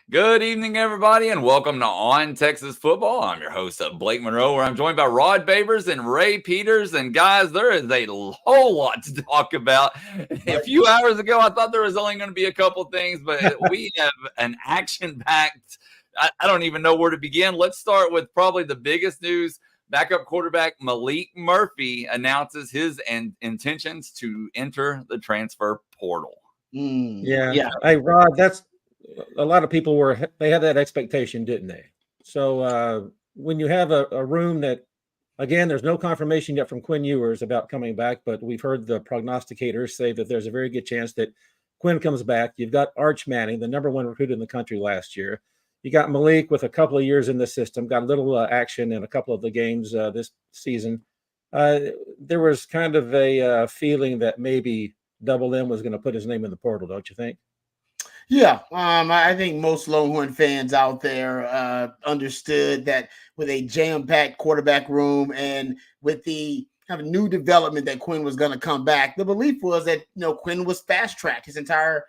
Good evening, everybody, and welcome to On Texas Football. I'm your host, Blake Monroe, where I'm joined by Rod Babers and Ray Peters. And guys, there is a whole lot to talk about. A few hours ago, I thought there was only going to be a couple things, but we have an action-packed. I don't even know where to begin. Let's start with probably the biggest news. Backup quarterback Malik Murphy announces his intentions to enter the transfer portal. Yeah. Hey, Rod, that's a lot of people they had that expectation, didn't they? So when you have a room that, again, there's no confirmation yet from Quinn Ewers about coming back, but we've heard the prognosticators say that there's a very good chance that Quinn comes back. You've got Arch Manning, the number one recruit in the country last year. You got Malik with a couple of years in the system, got a little action in a couple of the games this season. There was kind of a feeling that maybe Double M was going to put his name in the portal, don't you think? Yeah, I think most Longhorn fans out there understood that with a jam-packed quarterback room and with the kind of new development that Quinn was going to come back, the belief was that Quinn was fast-tracked his entire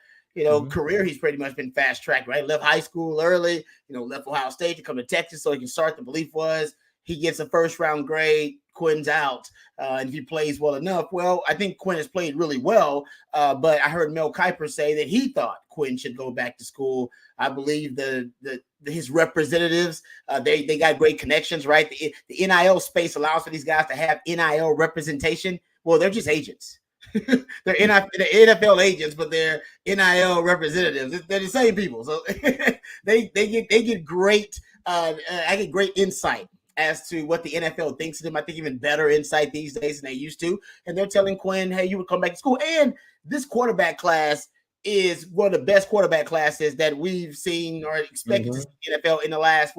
career. He's pretty much been fast-tracked, right? Left high school early, left Ohio State to come to Texas so he can start. The belief was he gets a first-round grade, Quinn's out, and if he plays well enough. Well, I think Quinn has played really well, but I heard Mel Kiper say that he thought Quinn should go back to school. I believe his representatives, they got great connections, right? The NIL space allows for these guys to have NIL representation. Well, they're just agents. They're NFL agents, but they're NIL representatives. They're the same people, so they get great. I get great insight as to what the NFL thinks of them. I think even better insight these days than they used to. And they're telling Quinn, hey, you would come back to school. And this quarterback class is one of the best quarterback classes that we've seen or expected to see in the NFL in the last,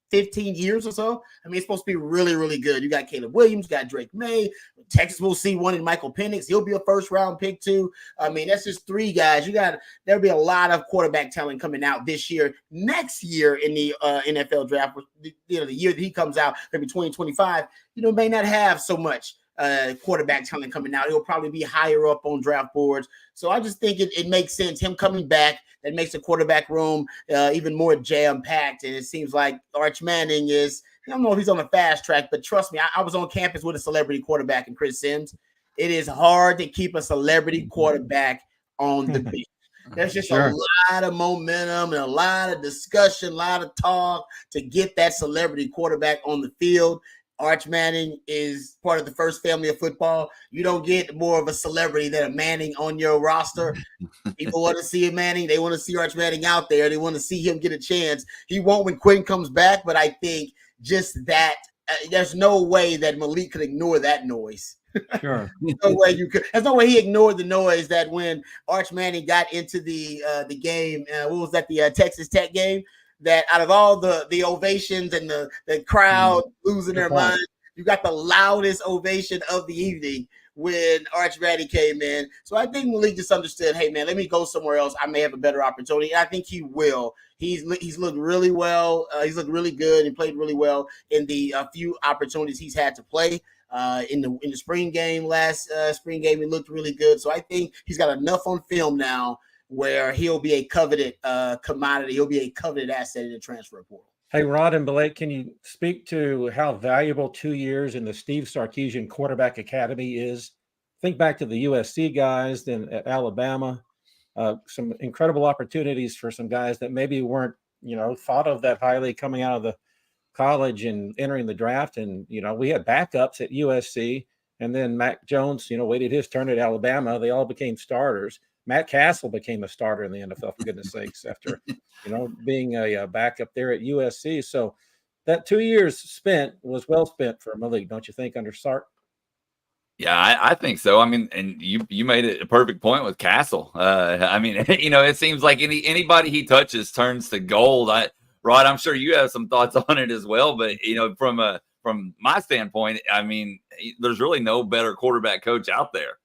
15 years or so. I mean, it's supposed to be really, really good. You got Caleb Williams, you got Drake May. Texas will see one in Michael Penix. He'll be a first-round pick, too. I mean, that's just three guys. There'll be a lot of quarterback talent coming out this year. Next year in the NFL draft, the year that he comes out, maybe 2025, may not have so much quarterback talent coming out. He'll probably be higher up on draft boards. So I just think it makes sense. Him coming back, that makes the quarterback room even more jam-packed. And it seems like Arch Manning is, I don't know if he's on a fast track, but trust me, I was on campus with a celebrity quarterback in Chris Sims. It is hard to keep a celebrity quarterback on the bench. There's just a lot of momentum and a lot of discussion, a lot of talk to get that celebrity quarterback on the field. Arch Manning is part of the first family of football. You don't get more of a celebrity than a Manning on your roster. People want to see a Manning. They want to see Arch Manning out there. They want to see him get a chance. He won't when Quinn comes back, but I think just that there's no way that Malik could ignore that noise. Sure. There's no way he ignored the noise that when Arch Manning got into the game, what was that, the Texas Tech game? That out of all the ovations and the crowd losing their mind, you got the loudest ovation of the evening when Arch Manning came in. So I think Malik just understood, hey, man, let me go somewhere else. I may have a better opportunity. And I think he will. He's looked really well. He's looked really good and played really well in the few opportunities he's had to play. In the spring game, last spring game, he looked really good. So I think he's got enough on film now where he'll be a coveted commodity. He'll be a coveted asset in the transfer portal. Hey, Rod and Blake, can you speak to how valuable 2 years in the Steve Sarkisian Quarterback Academy is? Think back to the USC guys, then at Alabama, some incredible opportunities for some guys that maybe weren't, thought of that highly coming out of the college and entering the draft. And, we had backups at USC, and then Mac Jones, waited his turn at Alabama. They all became starters. Matt Castle became a starter in the NFL, for goodness sakes, after, being a backup there at USC. So that 2 years spent was well spent for Malik, don't you think, under Sark? Yeah, I think so. I mean, and you made it a perfect point with Castle. I mean, it seems like anybody he touches turns to gold. Rod, I'm sure you have some thoughts on it as well. But, from my standpoint, I mean, there's really no better quarterback coach out there.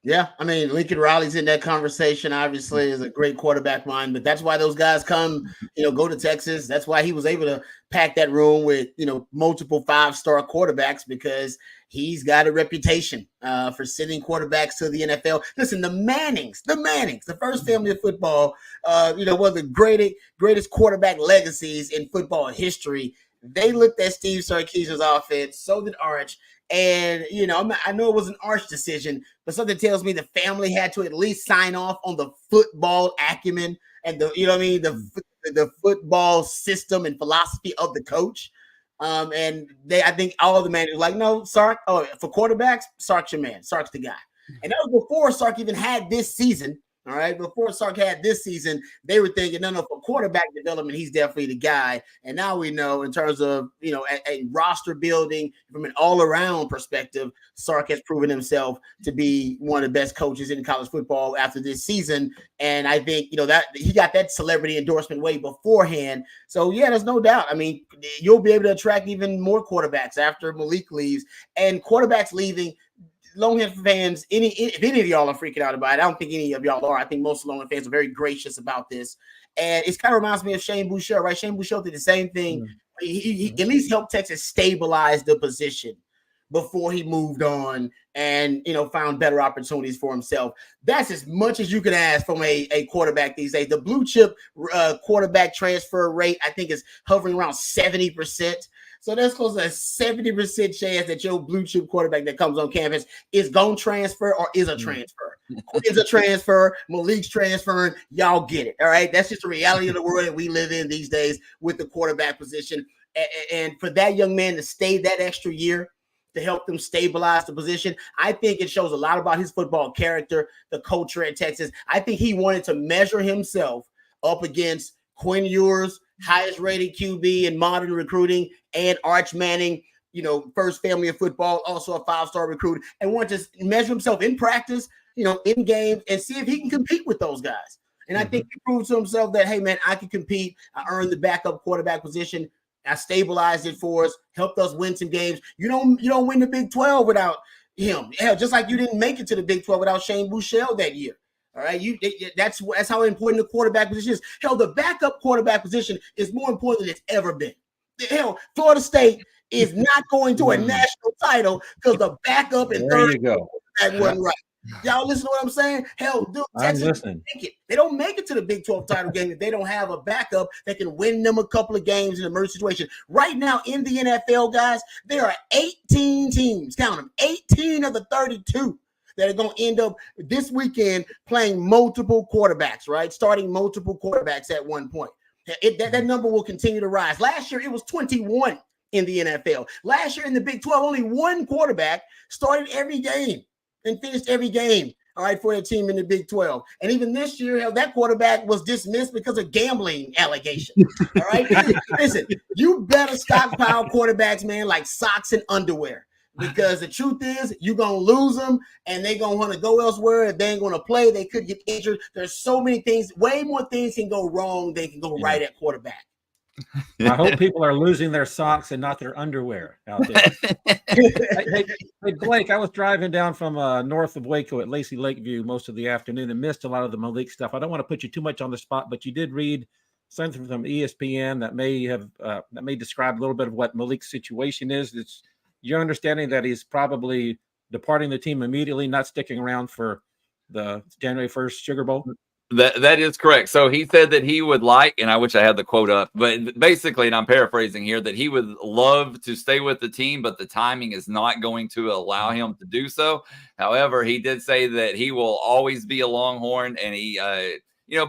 Yeah, I mean, Lincoln Riley's in that conversation, obviously, is a great quarterback mind, but that's why those guys go to Texas. That's why he was able to pack that room with, multiple 5-star quarterbacks, because he's got a reputation for sending quarterbacks to the NFL. Listen, the Mannings, the first family of football, one of the greatest quarterback legacies in football history. They looked at Steve Sarkisian's offense, so did Arch. And, I know it was an Arch decision, but something tells me the family had to at least sign off on the football acumen and the football system and philosophy of the coach. And I think all of the managers were like, no, Sark, for quarterbacks, Sark's your man. Sark's the guy. And that was before Sark even had this season. All right. Before Sark had this season, they were thinking, no, for quarterback development, he's definitely the guy. And now we know, in terms of, a roster building from an all around perspective, Sark has proven himself to be one of the best coaches in college football after this season. And I think, that he got that celebrity endorsement way beforehand. So, yeah, there's no doubt. I mean, you'll be able to attract even more quarterbacks after Malik leaves, and quarterbacks leaving. Longhorn fans, if any of y'all are freaking out about it, I don't think any of y'all are. I think most Longhorn fans are very gracious about this. And it kind of reminds me of Shane Buechele, right? Shane Buechele did the same thing. Mm-hmm. He at least helped Texas stabilize the position before he moved on and, found better opportunities for himself. That's as much as you can ask from a quarterback these days. The blue chip quarterback transfer rate, I think, is hovering around 70%. So that's close to a 70% chance that your blue chip quarterback that comes on campus is going to transfer or is a transfer. Is a transfer. Malik's transferring. Y'all get it. All right. That's just the reality of the world that we live in these days with the quarterback position. And for that young man to stay that extra year to help them stabilize the position, I think it shows a lot about his football character, the culture at Texas. I think he wanted to measure himself up against Quinn Ewers, highest rated QB in modern recruiting, and Arch Manning, first family of football, also a 5-star recruit, and want to measure himself in practice, in games, and see if he can compete with those guys. And I think he proved to himself that, hey, man, I can compete. I earned the backup quarterback position. I stabilized it for us, helped us win some games. You don't win the Big 12 without him. Hell, just like you didn't make it to the Big 12 without Shane Buechele that year. All right, that's how important the quarterback position is. Hell, the backup quarterback position is more important than it's ever been. Hell, Florida State is not going to a national title because the backup and third quarterback wasn't right. Y'all listen to what I'm saying? Hell, dude, Texas don't make it. They don't make it to the Big 12 title game if they don't have a backup that can win them a couple of games in an emergency situation. Right now in the NFL, guys, there are 18 teams. Count them, 18 of the 32. That are going to end up this weekend playing multiple quarterbacks, right? Starting multiple quarterbacks at one point. That number will continue to rise. Last year, it was 21 in the NFL. Last year in the Big 12, only one quarterback started every game and finished every game, all right, for the team in the Big 12. And even this year, that quarterback was dismissed because of gambling allegations, all right? Listen, you better stockpile quarterbacks, man, like socks and underwear. Because the truth is, you're going to lose them, and they're going to want to go elsewhere. If they ain't going to play, they could get injured. There's so many things. Way more things can go wrong than can go right at quarterback. I hope people are losing their socks and not their underwear out there. Hey, Blake, I was driving down from north of Waco at Lacey Lakeview most of the afternoon and missed a lot of the Malik stuff. I don't want to put you too much on the spot, but you did read something from ESPN that may describe a little bit of what Malik's situation is. It's your understanding that he's probably departing the team immediately, not sticking around for the January 1st Sugar Bowl? That is correct. So he said that he would like, and I wish I had the quote up, but basically, and I'm paraphrasing here, that he would love to stay with the team, but the timing is not going to allow him to do so. However, he did say that he will always be a Longhorn, and he,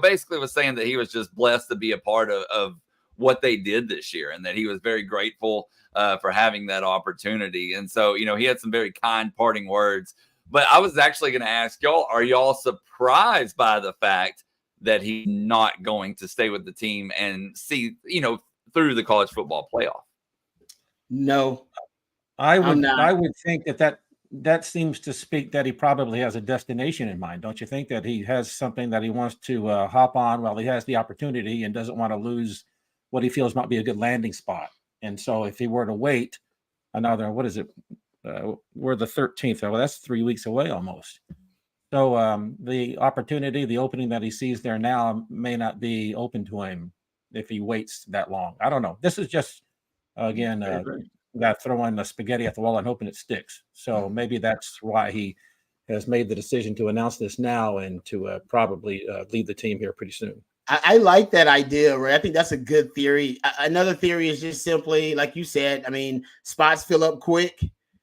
basically was saying that he was just blessed to be a part of what they did this year, and that he was very grateful for having that opportunity. And so, he had some very kind parting words. But I was actually going to ask y'all, are y'all surprised by the fact that he's not going to stay with the team and see, through the college football playoff? No. I would think that seems to speak that he probably has a destination in mind. Don't you think that he has something that he wants to hop on while he has the opportunity and doesn't want to lose what he feels might be a good landing spot? And so if he were to wait another, what is it? We're the 13th. Well, that's 3 weeks away almost. So the opportunity, the opening that he sees there now may not be open to him if he waits that long. I don't know. This is just, again, got throwing the spaghetti at the wall and hoping it sticks. So maybe that's why he has made the decision to announce this now and to probably lead the team here pretty soon. I like that idea, Ray. I think that's a good theory. Another theory is just simply, like you said, I mean, spots fill up quick.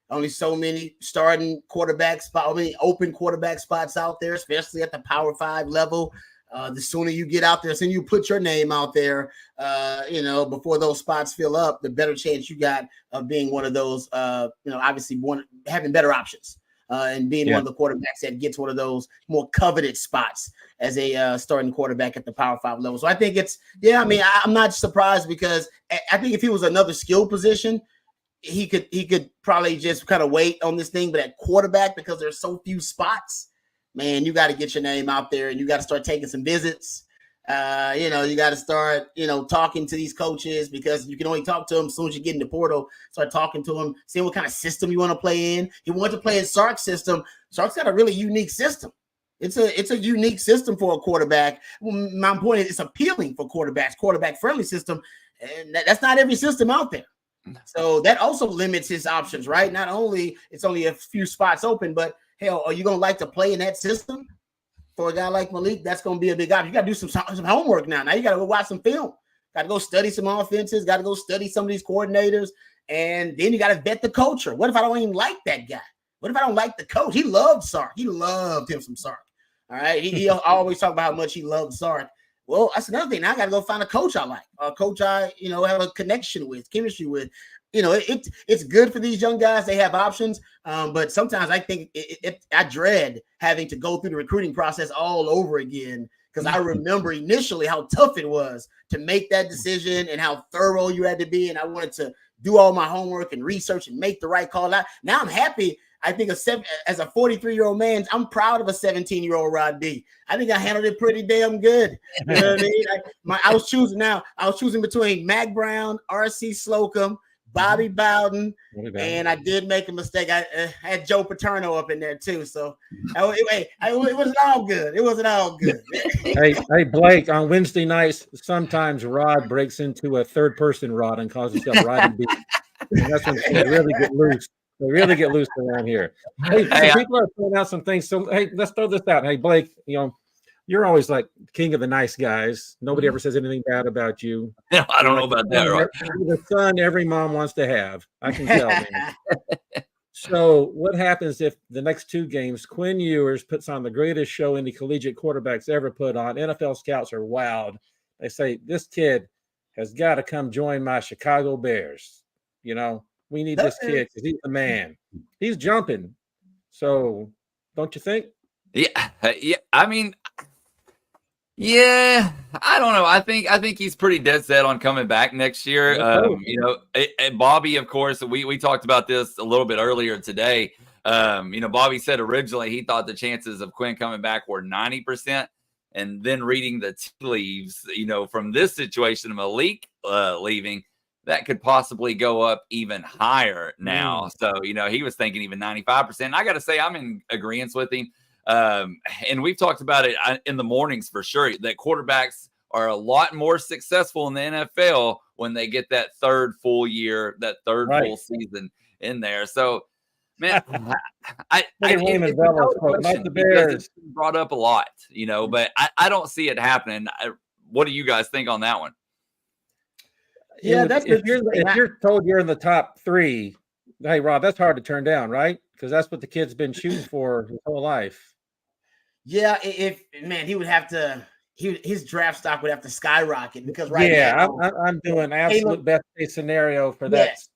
Only so many starting quarterback spot, open quarterback spots out there, especially at the Power 5 level. The sooner you get out there, the sooner you put your name out there, before those spots fill up, the better chance you got of being one of those, obviously having better options. And being one of the quarterbacks that gets one of those more coveted spots as a starting quarterback at the Power 5 level. So I think I'm not surprised, because I think if he was another skill position, he could probably just kind of wait on this thing. But at quarterback, because there's so few spots, man, you got to get your name out there, and you got to start taking some visits. You got to start, talking to these coaches, because you can only talk to them as soon as you get in the portal. Start talking to them, seeing what kind of system you want to play in. He wants to play in Sark's system. Sark's got a really unique system. It's a unique system for a quarterback. My point is, it's appealing for quarterbacks, quarterback-friendly system, and that's not every system out there. So that also limits his options, right? Not only it's only a few spots open, but hell, are you going to like to play in that system? For a guy like Malik, that's going to be a big option. You got to do some homework now. Now you got to go watch some film. Got to go study some offenses. Got to go study some of these coordinators. And then you got to vet the culture. What if I don't even like that guy? What if I don't like the coach? He loved Sark. He loved him some Sark. All right. He always talk about how much he loved Sark. Well, that's another thing. Now I got to go find a coach I like, a coach I, have a connection with, chemistry with. It's good for these young guys. They have options. But sometimes I think I dread having to go through the recruiting process all over again, because I remember initially how tough it was to make that decision and how thorough you had to be. And I wanted to do all my homework and research and make the right call. Now I'm happy. I think as a 43-year-old man, I'm proud of a 17-year-old Rod B. I think I handled it pretty damn good. You know what I mean? I was choosing between Mac Brown, R.C. Slocum, Bobby Bowden, and I did make a mistake. I had Joe Paterno up in there too. So it wasn't all good. It wasn't all good. Hey, Blake, on Wednesday nights, sometimes Rod breaks into a third-person Rod and calls himself Rod and B. And that's when they really get loose. They really get loose around here. Hey, people are throwing out some things. So, hey, let's throw this out. Hey, Blake, you're always like king of the nice guys. Nobody ever says anything bad about you. No, I don't know about that. Right? You're the son every mom wants to have. I can tell, man. So what happens if the next two games, Quinn Ewers puts on the greatest show any collegiate quarterbacks ever put on? NFL scouts are wowed. They say, this kid has got to come join my Chicago Bears. We need this kid because he's the man. He's jumping. So don't you think? Yeah. I mean, yeah, I don't know. I think he's pretty dead set on coming back next year. Bobby, of course, we talked about this a little bit earlier today. Bobby said originally he thought the chances of Quinn coming back were 90%. And then reading the tea leaves, from this situation of Malik leaving, that could possibly go up even higher now. So, he was thinking even 95%. And I got to say, I'm in agreement with him. And we've talked about it in the mornings for sure, that quarterbacks are a lot more successful in the NFL when they get that third full year, that third full season in there. So, man, the Bears. It's brought up a lot, but I don't see it happening. What do you guys think on that one? Yeah, if you're told you're in the top three, hey, Rob, that's hard to turn down, right? Because that's what the kid's been shooting for his whole life. Yeah, he would have to. His draft stock would have to skyrocket, because now I'm doing absolute best case scenario for that. Yes.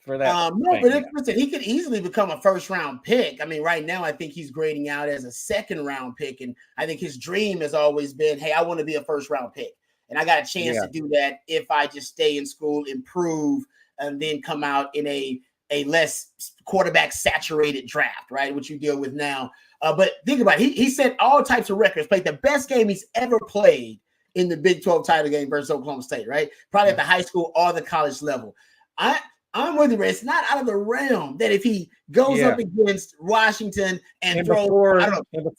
Listen, he could easily become a first round pick. I mean, right now I think he's grading out as a second round pick, and I think his dream has always been, hey, I want to be a first round pick, and I got a chance to do that if I just stay in school, improve, and then come out in a less quarterback saturated draft, right? Which you deal with now. But think about it. He set all types of records, played the best game he's ever played in the Big 12 title game versus Oklahoma State, right? Probably at the high school or the college level. I'm with you, Ray. It's not out of the realm that if he goes up against Washington and throws, I don't know,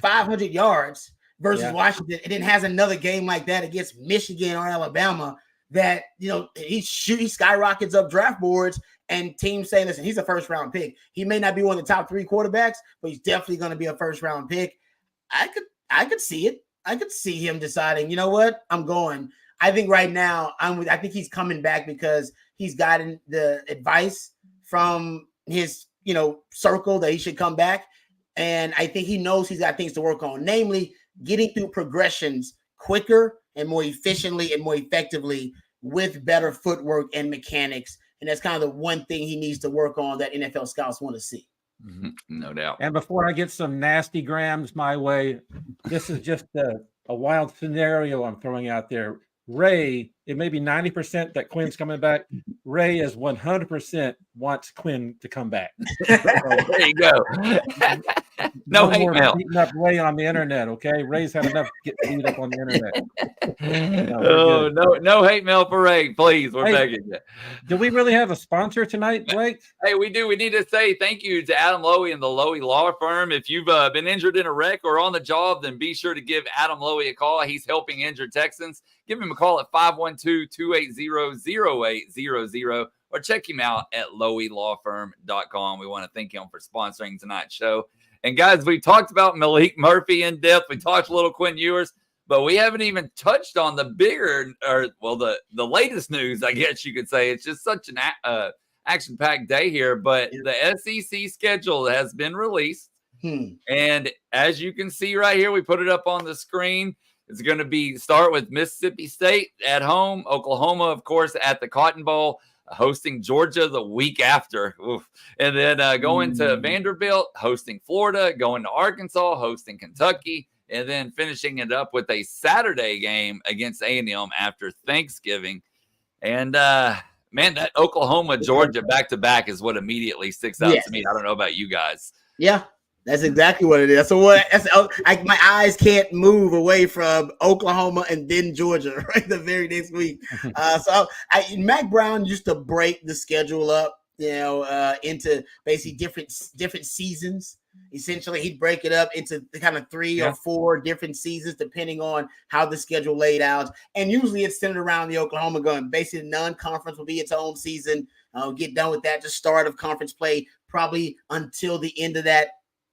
500 yards versus Washington, and then has another game like that against Michigan or Alabama, that, you know, he skyrockets up draft boards, and teams say, listen, he's a first-round pick. He may not be one of the top 3 quarterbacks, but he's definitely going to be a first-round pick. I could see it. I could see him deciding, you know what, I'm going. I think right now I think he's coming back because he's gotten the advice from his, you know, circle that he should come back. And I think he knows he's got things to work on, namely getting through progressions quicker and more efficiently and more effectively with better footwork and mechanics. And that's kind of the one thing he needs to work on that NFL scouts want to see. No doubt. And before I get some nasty grams my way, this is just a wild scenario I'm throwing out there. Ray, it may be 90% that Quinn's coming back. Ray is 100% wants Quinn to come back. There you go. No hate mail. Beating up Ray on the internet, okay? Ray's had enough getting beat up on the internet. No hate mail for Ray, please. We're begging you. Do we really have a sponsor tonight, Blake? Hey, we do. We need to say thank you to Adam Lowy and the Lowy Law Firm. If you've been injured in a wreck or on the job, then be sure to give Adam Lowy a call. He's helping injured Texans. Give him a call at 512-280-0800 or check him out at loweylawfirm.com. We want to thank him for sponsoring tonight's show. And guys, we talked about Malik Murphy in depth. We talked a little Quinn Ewers, but we haven't even touched on the bigger, the latest news, I guess you could say. It's just such an action-packed day here, but the SEC schedule has been released. And as you can see right here, we put it up on the screen. It's going to start with Mississippi State at home, Oklahoma, of course, at the Cotton Bowl, hosting Georgia the week after. Oof. And then going to Vanderbilt, hosting Florida, going to Arkansas, hosting Kentucky, and then finishing it up with a Saturday game against A&M after Thanksgiving. And, man, that Oklahoma-Georgia back-to-back is what immediately sticks out to me. I don't know about you guys. Yeah. That's exactly what it is. So my eyes can't move away from Oklahoma and then Georgia, right? The very next week. Mac Brown used to break the schedule up, into basically different seasons. Essentially, he'd break it up into kind of 3 or 4 different seasons, depending on how the schedule laid out. And usually it's centered around the Oklahoma going. Basically, non-conference will be its own season. Get done with that. The start of conference play probably until the end of that.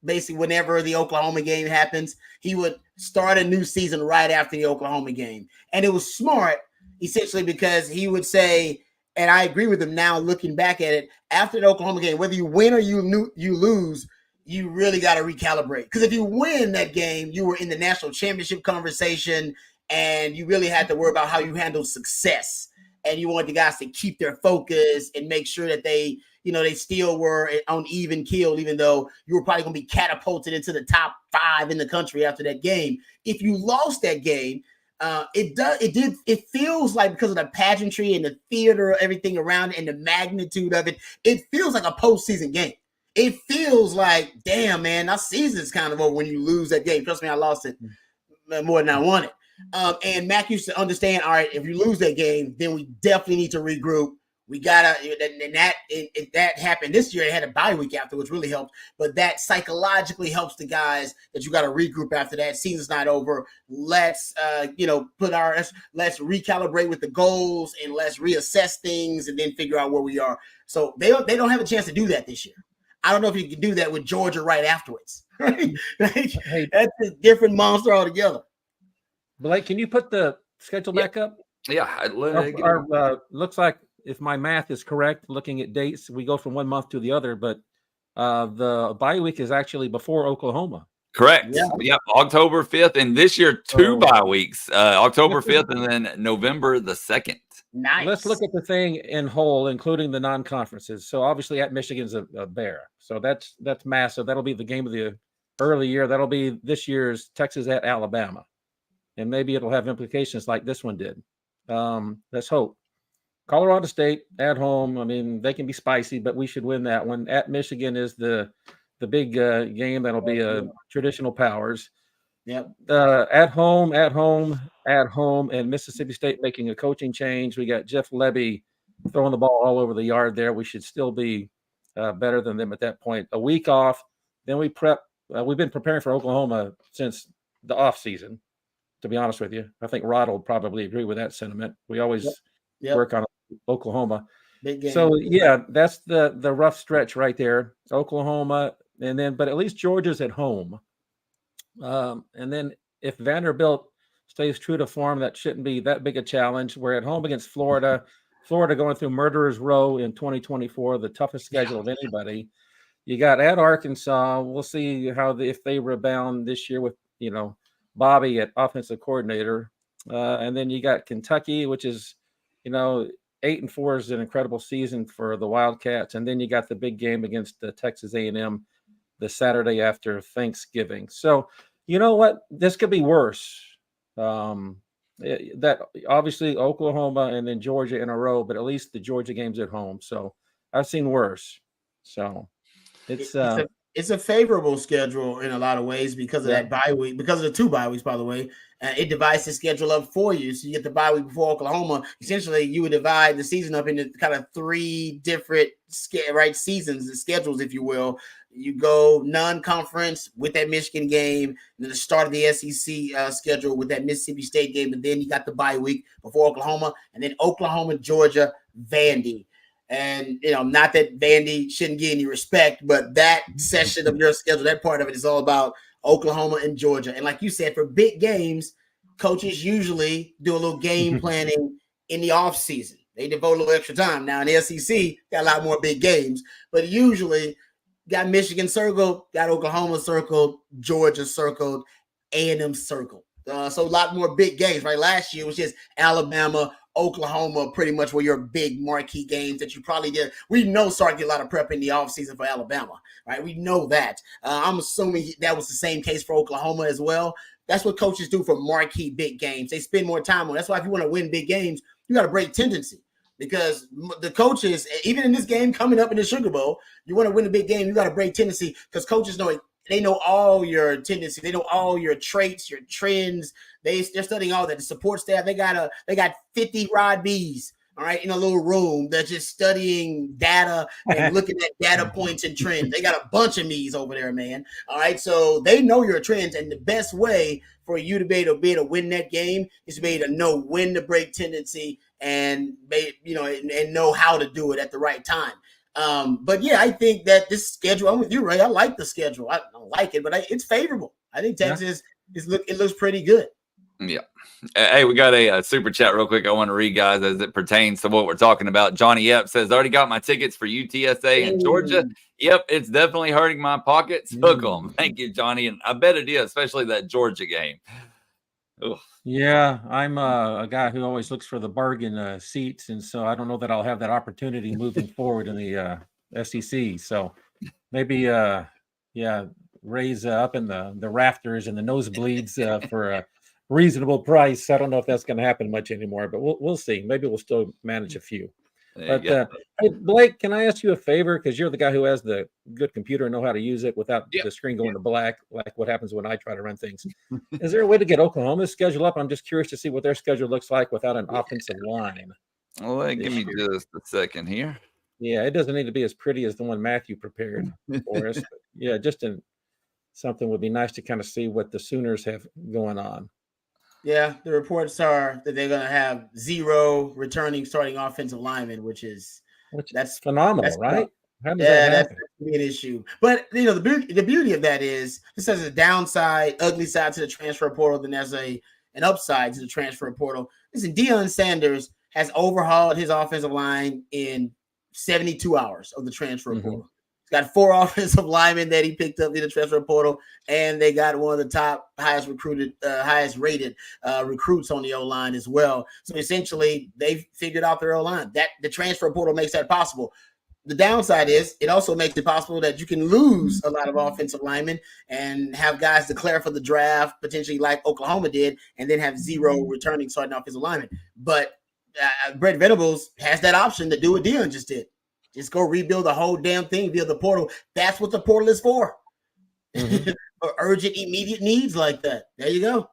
Basically, whenever the Oklahoma game happens, he would start a new season right after the Oklahoma game. And it was smart, essentially, because he would say, and I agree with him now looking back at it, after the Oklahoma game, whether you win or you lose, you really got to recalibrate. Because if you win that game, you were in the national championship conversation, and you really had to worry about how you handle success. And you want the guys to keep their focus and make sure that they still were on even keel, even though you were probably going to be catapulted into the top 5 in the country after that game. If you lost that game, it feels like, because of the pageantry and the theater, everything around it, and the magnitude of it, it feels like a postseason game. It feels like, damn, man, our season's kind of over when you lose that game. Trust me, I lost it more than I wanted. And Mac used to understand, all right, if you lose that game, then we definitely need to regroup. We gotta, and that happened this year. It had a bye week after, which really helped. But that psychologically helps the guys that you got to regroup after that. Season's not over. Let's let's recalibrate with the goals, and let's reassess things, and then figure out where we are. So they don't have a chance to do that this year. I don't know if you can do that with Georgia right afterwards. Right? That's a different monster altogether. Blake, can you put the schedule back up? Yeah, looks like, if my math is correct, looking at dates, we go from one month to the other, but the bye week is actually before Oklahoma. Correct. Yeah. October 5th. And this year, 2 bye weeks, October 5th and then November the 2nd. Nice. Let's look at the thing in whole, including the non-conferences. So obviously at Michigan's a bear. So that's massive. That'll be the game of the early year. That'll be this year's Texas at Alabama. And maybe it'll have implications like this one did. Let's hope. Colorado State at home. I mean, they can be spicy, but we should win that one. At Michigan is the big game. That'll be a traditional powers. Yep. At home, and Mississippi State making a coaching change. We got Jeff Lebby throwing the ball all over the yard there. We should still be better than them at that point. A week off, then we prep. We've been preparing for Oklahoma since the off season, to be honest with you. I think Rod will probably agree with that sentiment. We always work on Oklahoma. Big game. So, yeah, that's the rough stretch right there. Oklahoma, and then, but at least Georgia's at home. And then if Vanderbilt stays true to form, that shouldn't be that big a challenge. We're at home against Florida. Florida going through Murderer's Row in 2024, the toughest schedule of anybody. You got at Arkansas. We'll see if they rebound this year with, Bobby at offensive coordinator. And then you got Kentucky, which is, 8-4 is an incredible season for the Wildcats. And then you got the big game against Texas A&M the Saturday after Thanksgiving. So, you know what? This could be worse. That obviously Oklahoma and then Georgia in a row, but at least the Georgia game's at home. So I've seen worse. So it's a favorable schedule in a lot of ways because of that bye week, because of the 2 bye weeks, by the way. It divides the schedule up for you. So you get the bye week before Oklahoma. Essentially, you would divide the season up into kind of 3 different seasons and schedules, if you will. You go non-conference with that Michigan game, and then the start of the SEC schedule with that Mississippi State game, and then you got the bye week before Oklahoma, and then Oklahoma, Georgia, Vandy. And, not that Vandy shouldn't get any respect, but that session of your schedule, that part of it is all about Oklahoma and Georgia. And like you said, for big games, coaches usually do a little game planning in the offseason. They devote a little extra time. Now in the SEC, got a lot more big games, but usually got Michigan circled, got Oklahoma circled, Georgia circled, A&M circled. So a lot more big games, right? Last year was just Alabama, Oklahoma, pretty much were your big marquee games that you probably did. We know Sark did a lot of prep in the offseason for Alabama, right? We know that. I'm assuming that was the same case for Oklahoma as well. That's what coaches do for marquee big games. They spend more time on it. That's why if you want to win big games, you got to break tendency. Because the coaches, even in this game coming up in the Sugar Bowl, you want to win a big game, you got to break tendency because coaches know it. They know all your tendencies. They know all your traits, your trends. They're studying all that. The support staff, they got 50 Rod B's, all right, in a little room that's just studying data and looking at data points and trends. They got a bunch of me's over there, man. All right, so they know your trends, and the best way for you to be able to win that game is to be able to know when to break tendency and know how to do it at the right time. But yeah, I think that this schedule, I'm with you, Ray. I like the schedule. I don't like it, but it's favorable. I think Texas it looks pretty good. Yeah. Hey, we got a super chat real quick. I want to read, guys, as it pertains to what we're talking about. Johnny Epp says, already got my tickets for UTSA in Georgia. Yep, it's definitely hurting my pockets. Hook 'em. Thank you, Johnny. And I bet it is, especially that Georgia game. Ugh. Yeah, I'm a guy who always looks for the bargain seats, and so I don't know that I'll have that opportunity moving forward in the SEC. So maybe, raise up in the rafters and the nosebleeds for a reasonable price. I don't know if that's going to happen much anymore, but we'll see. Maybe we'll still manage a few. But hey, Blake, can I ask you a favor? Because you're the guy who has the good computer and know how to use it without the screen going to black, like what happens when I try to run things. Is there a way to get Oklahoma's schedule up? I'm just curious to see what their schedule looks like without an offensive line. Well, give me just a second here. Yeah, it doesn't need to be as pretty as the one Matthew prepared for us. But yeah, just something would be nice to kind of see what the Sooners have going on. Yeah, the reports are that they're going to have 0 returning starting offensive linemen, that's phenomenal, right? That's an issue. But the beauty of that is this has a downside, ugly side to the transfer portal. Then there's an upside to the transfer portal. Listen, Deion Sanders has overhauled his offensive line in 72 hours of the transfer portal. He's got 4 offensive linemen that he picked up in the transfer portal, and they got one of the top highest rated recruits on the O-line as well. So essentially, they've figured out their O-line. That the transfer portal makes that possible. The downside is it also makes it possible that you can lose a lot of offensive linemen and have guys declare for the draft, potentially like Oklahoma did, and then have 0 returning starting offensive linemen. But Brett Venables has that option to do what Deion just did. Just go rebuild the whole damn thing via the portal. That's what the portal is for. For urgent, immediate needs like that. There you go.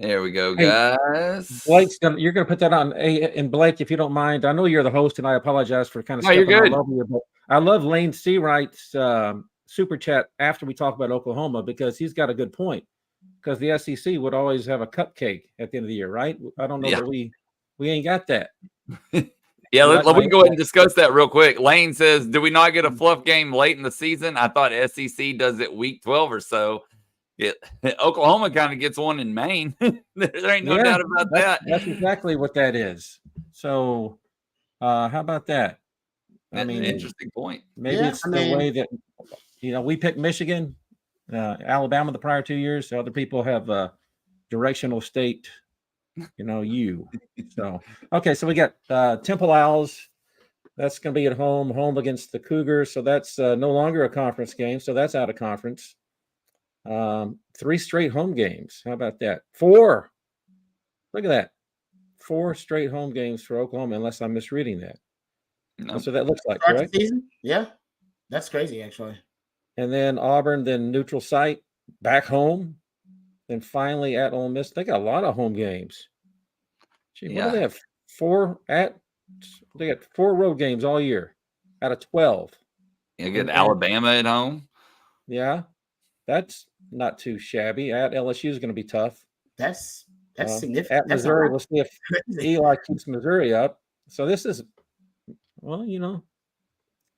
There we go, Hey, guys. You're gonna put that on. And Blake, if you don't mind, I know you're the host, and I apologize for kind of No, you're stepping all good. over you, but I love Lane Seawright's super chat after we talk about Oklahoma because he's got a good point. Because the SEC would always have a cupcake at the end of the year, right? I don't know Yeah. that we ain't got that. Yeah, Like we can go my- ahead and discuss that real quick. Lane says, "Do we not get a fluff game late in the season? I thought SEC does it week 12 or so. Oklahoma kind of gets one in Maine. There ain't no Yeah, doubt about that. That's exactly what that is. So, how about that? I That's an mean, interesting point. maybe Yeah, it's I the mean- way that we picked Michigan, Alabama the prior 2 years. So other people have directional state, So okay, so we got Temple Owls. That's going to be at home against the Cougars. So that's no longer a conference game. So that's out of conference. 3 straight home games. How about that? 4. Look at that. 4 straight home games for Oklahoma, unless I'm misreading that. No. That's what that looks like, Start the correct? season? Yeah, that's crazy actually. And then Auburn, then neutral site, back home, then finally at Ole Miss. They got a lot of home games. Gee, what do they have? They got 4 road games all year out of 12. You get Alabama at home. Yeah, that's not too shabby. At LSU is going to be tough. That's significant. At Missouri, we'll see if Eli keeps Missouri up. So this is, well, I don't know.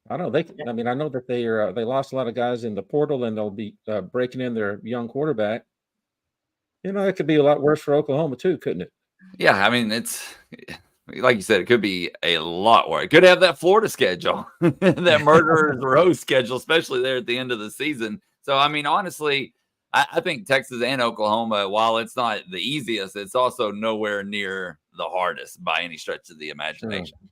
I know that they lost a lot of guys in the portal, and they'll be breaking in their young quarterback. It could be a lot worse for Oklahoma too, couldn't it? Yeah, I mean, it's like you said, it could be a lot worse. It could have that Florida schedule, that murderer's row schedule, especially there at the end of the season. So, I mean, honestly, I think Texas and Oklahoma, while it's not the easiest, it's also nowhere near the hardest by any stretch of the imagination. Sure.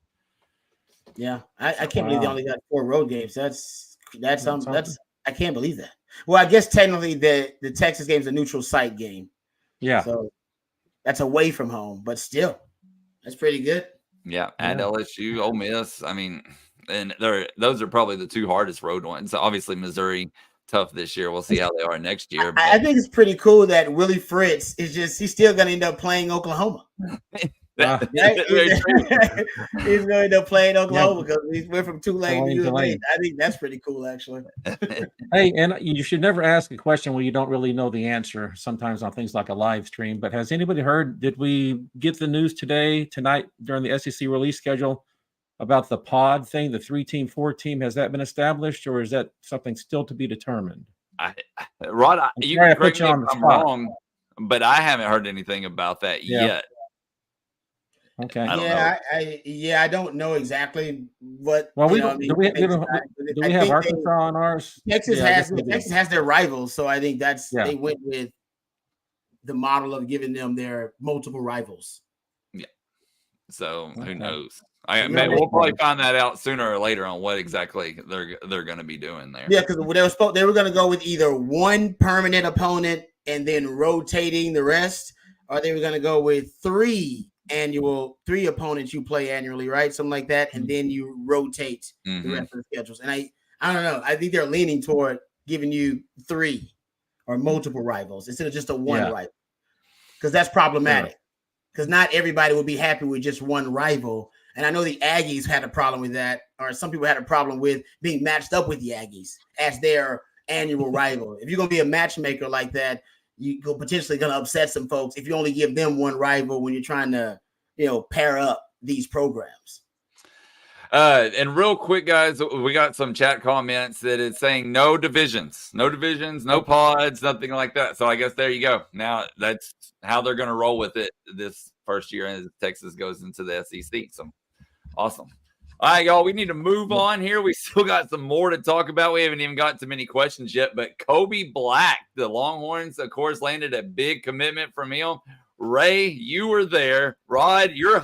Yeah, I can't believe they only got 4 road games. That's I can't believe that. Well, I guess technically the Texas game is a neutral site game. Yeah. So that's away from home, but still, that's pretty good. Yeah, at LSU, Ole Miss. I mean, and those are probably the 2 hardest road ones. Obviously, Missouri, tough this year. We'll see how they are next year. I think it's pretty cool that Willie Fritz he's still going to end up playing Oklahoma. Right? He's going to end up playing Oklahoma because we went from Tulane to ULA. I think that's pretty cool, actually. Hey, and you should never ask a question where you don't really know the answer. Sometimes on things like a live stream. But has anybody heard? Did we get the news tonight during the SEC release schedule about the pod thing, the 3-team, 4-team? Has that been established, or is that something still to be determined? Rod, you can correct me if I'm wrong, but I haven't heard anything about that yet. Okay. I don't know exactly what. Well, do we have Arkansas on ours? Texas has their rivals, so I think they went with the model of giving them their multiple rivals. Yeah. So who knows? We'll probably find that out sooner or later on what exactly they're going to be doing there. Yeah, because they were going to go with either one permanent opponent and then rotating the rest, or they were going to go with 3 opponents you play annually, right? Something like that, and then you rotate the rest of the schedules. And I don't know. I think they're leaning toward giving you 3 or multiple rivals instead of just a one rival, because that's problematic. Because not everybody will be happy with just one rival. And I know the Aggies had a problem with that, or some people had a problem with being matched up with the Aggies as their annual rival. If you're going to be a matchmaker like that, you're potentially going to upset some folks if you only give them one rival when you're trying to, pair up these programs. And real quick, guys, we got some chat comments that it's saying no divisions, no pods, nothing like that. So I guess there you go. Now that's how they're going to roll with it this first year as Texas goes into the SEC. So awesome. All right, y'all, we need to move on here. We still got some more to talk about. We haven't even got to many questions yet, but Kobe Black, the Longhorns, of course, landed a big commitment from him. Ray, you were there. Rod, you're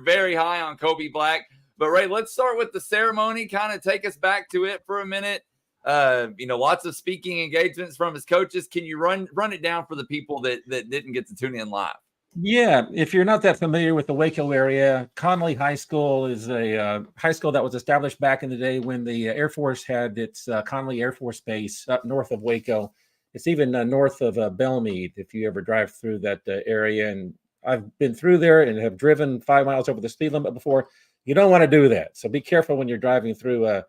very high on Kobe Black. But Ray, let's start with the ceremony, kind of take us back to it for a minute. Lots of speaking engagements from his coaches. Can you run it down for the people that didn't get to tune in live? Yeah, if you're not that familiar with the Waco area, Connolly High School is a high school that was established back in the day when the Air Force had its Connolly Air Force Base up north of Waco. It's even north of Belmead, if you ever drive through that area. And I've been through there and have driven 5 miles over the speed limit before. You don't want to do that. So be careful when you're driving through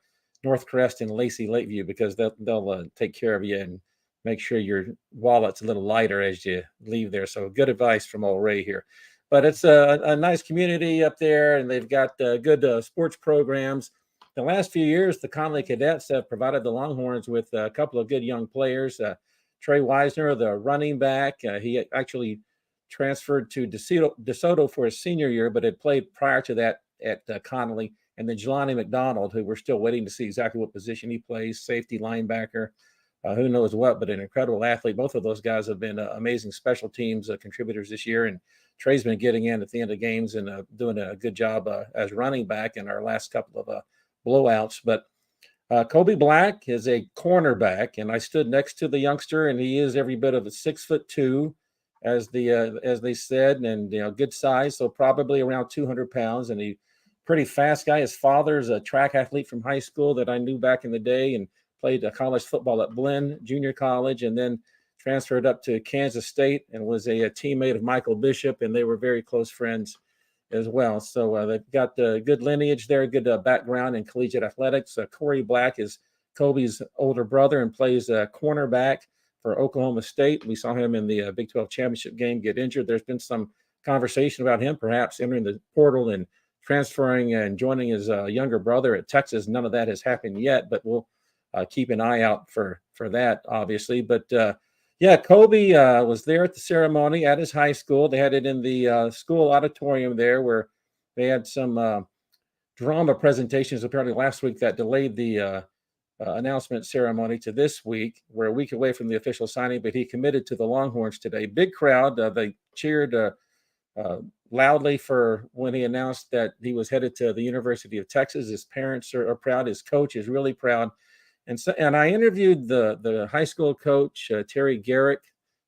North Crest and Lacey Lakeview, because they'll take care of you and make sure your wallet's a little lighter as you leave there. So good advice from old Ray here. But it's a nice community up there, and they've got good sports programs. The last few years, the Connolly Cadets have provided the Longhorns with a couple of good young players. Trey Wisner, the running back, he actually transferred to DeSoto for his senior year, but had played prior to that at Connolly. And then Jelani McDonald, who we're still waiting to see exactly what position he plays, safety, linebacker, who knows what, but an incredible athlete. Both of those guys have been amazing special teams contributors this year. And Trey's been getting in at the end of games and doing a good job as running back in our last couple of blowouts. But Kobe Black is a cornerback, and I stood next to the youngster, and he is every bit of a 6'2", as they said, and good size, so probably around 200 pounds, and he pretty fast guy. His father's a track athlete from high school that I knew back in the day, and played college football at Blinn Junior College, and then transferred up to Kansas State and was a teammate of Michael Bishop, and they were very close friends as well. So they've got good lineage there, good background in collegiate athletics. Corey Black is Kobe's older brother and plays cornerback for Oklahoma State. We saw him in the Big 12 championship game get injured. There's been some conversation about him perhaps entering the portal and transferring and joining his younger brother at Texas. None of that has happened yet, but we'll keep an eye out for that, obviously. But Kobe was there at the ceremony at his high school. They had it in the school auditorium there, where they had some drama presentations apparently last week that delayed the announcement ceremony to this week. We're a week away from the official signing, but he committed to the Longhorns today. Big crowd. They cheered loudly for when he announced that he was headed to the University of Texas. His parents are proud. His coach is really proud. And I interviewed the high school coach, Terry Garrick,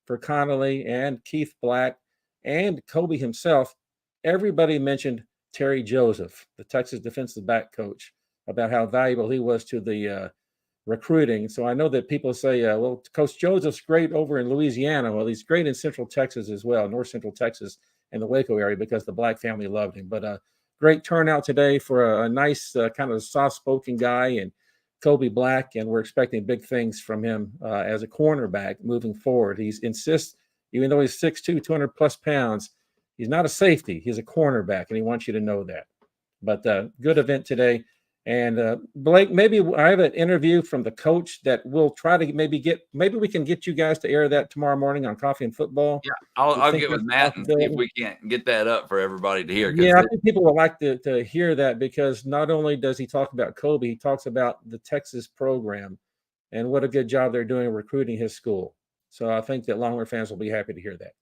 for Connolly, and Keith Black, and Kobe himself. Everybody mentioned Terry Joseph, the Texas defensive back coach, about how valuable he was to the recruiting. So I know that people say, well, Coach Joseph's great over in Louisiana. Well, he's great in Central Texas as well, North Central Texas and the Waco area, because the Black family loved him. But great turnout today for a nice kind of soft-spoken guy, and Kobe Black, and we're expecting big things from him as a cornerback moving forward. He insists, even though he's 6'2", 200-plus pounds, he's not a safety. He's a cornerback, and he wants you to know that. But good event today. And Blake, maybe I have an interview from the coach that we'll try to maybe we can get you guys to air that tomorrow morning on Coffee and Football. Yeah, I'll get with Matt and see if we can't get that up for everybody to hear. Yeah, I think people would like to hear that, because not only does he talk about Kobe, he talks about the Texas program and what a good job they're doing recruiting his school. So I think that Longhorn fans will be happy to hear that.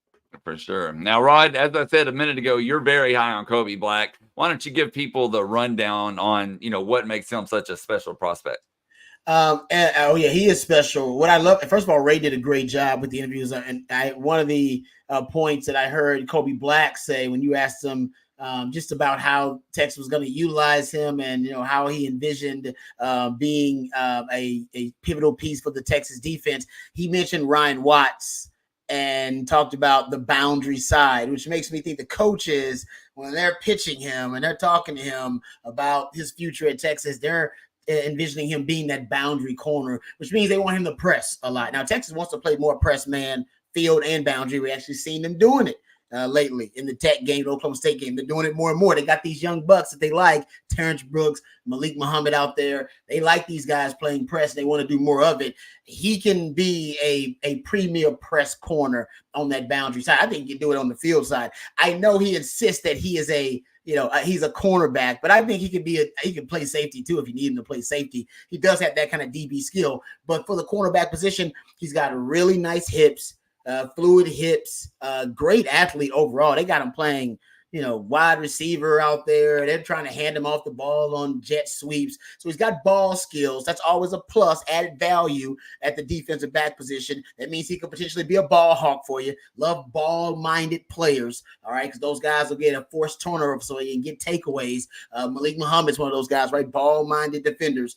For sure. Now, Rod, as I said a minute ago, you're very high on Kobe Black. Why don't you give people the rundown on, what makes him such a special prospect? He is special. What I love, first of all, Ray did a great job with the interviews. And one of the points that I heard Kobe Black say when you asked him just about how Texas was going to utilize him, and how he envisioned being a pivotal piece for the Texas defense, he mentioned Ryan Watts and talked about the boundary side, which makes me think the coaches, when they're pitching him and they're talking to him about his future at Texas, they're envisioning him being that boundary corner, which means they want him to press a lot. Now, Texas wants to play more press man, field, and boundary. We actually seen them doing it lately in the Tech game, the Oklahoma State game. They're doing it more and more. They got these young bucks that they like, Terrence Brooks, Malik Muhammad out there. They like these guys playing press. They want to do more of it. He can be a premier press corner on that boundary side. I think he can do it on the field side. I know he insists that he is he's a cornerback, but I think he can play safety too if you need him to play safety. He does have that kind of DB skill, but for the cornerback position, he's got really nice hips, fluid hips, great athlete overall. They got him playing, wide receiver out there. They're trying to hand him off the ball on jet sweeps. So he's got ball skills. That's always a plus, added value at the defensive back position. That means he could potentially be a ball hawk for you. Love ball-minded players, all right, because those guys will get a forced turnover so he can get takeaways. Malik Muhammad's one of those guys, right? Ball-minded defenders.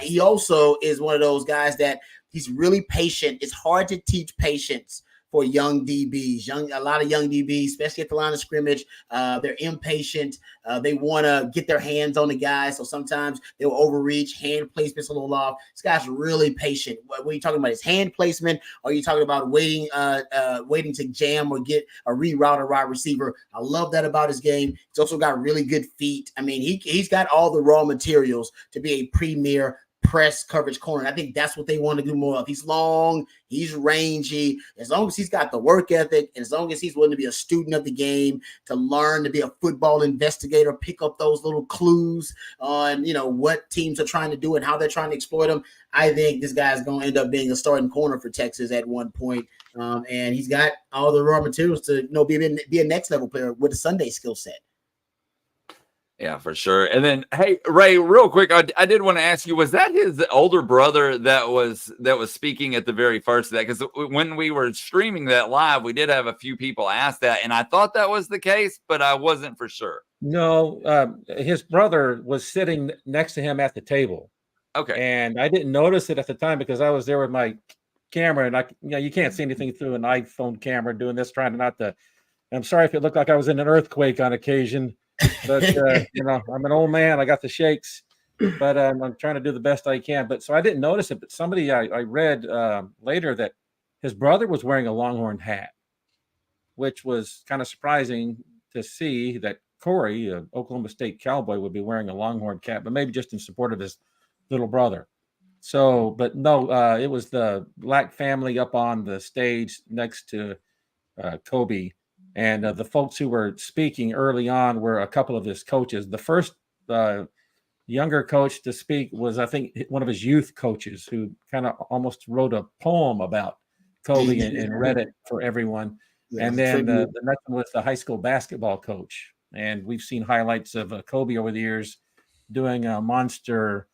He also is one of those guys that He's really patient. It's hard to teach patience for young DBs, a lot of young DBs, especially at the line of scrimmage. They're impatient. They want to get their hands on the guy. So sometimes they'll overreach, hand placement's a little off. This guy's really patient. What are you talking about? His hand placement? Or are you talking about waiting to jam or get a reroute a wide receiver? I love that about his game. He's also got really good feet. I mean, he's got all the raw materials to be a premier press coverage corner. I think that's what they want to do more of. He's long, he's rangy. As long as he's got the work ethic, and as long as he's willing to be a student of the game, to learn to be a football investigator, pick up those little clues on, what teams are trying to do and how they're trying to exploit them, I think this guy's going to end up being a starting corner for Texas at one point. And he's got all the raw materials to be a next level player with a Sunday skill set. Yeah, for sure. And then, hey, Ray, real quick, I did want to ask you, was that his older brother that was speaking at the very first of that? Because when we were streaming that live, we did have a few people ask that, and I thought that was the case, but I wasn't for sure. No, his brother was sitting next to him at the table. Okay. And I didn't notice it at the time because I was there with my camera, and you can't see anything through an iPhone camera doing this, trying not to. I'm sorry if it looked like I was in an earthquake on occasion. But I'm an old man. I got the shakes, but I'm trying to do the best I can. But so I didn't notice it. But somebody I read later that his brother was wearing a Longhorn hat, which was kind of surprising to see that Corey, an Oklahoma State Cowboy, would be wearing a Longhorn cap, but maybe just in support of his little brother. So, but no, it was the Black family up on the stage next to Kobe. And the folks who were speaking early on were a couple of his coaches. The first younger coach to speak was, I think, one of his youth coaches who kind of almost wrote a poem about Kobe and read it for everyone. Yeah, and then the next one was the high school basketball coach. And we've seen highlights of Kobe over the years doing a monster,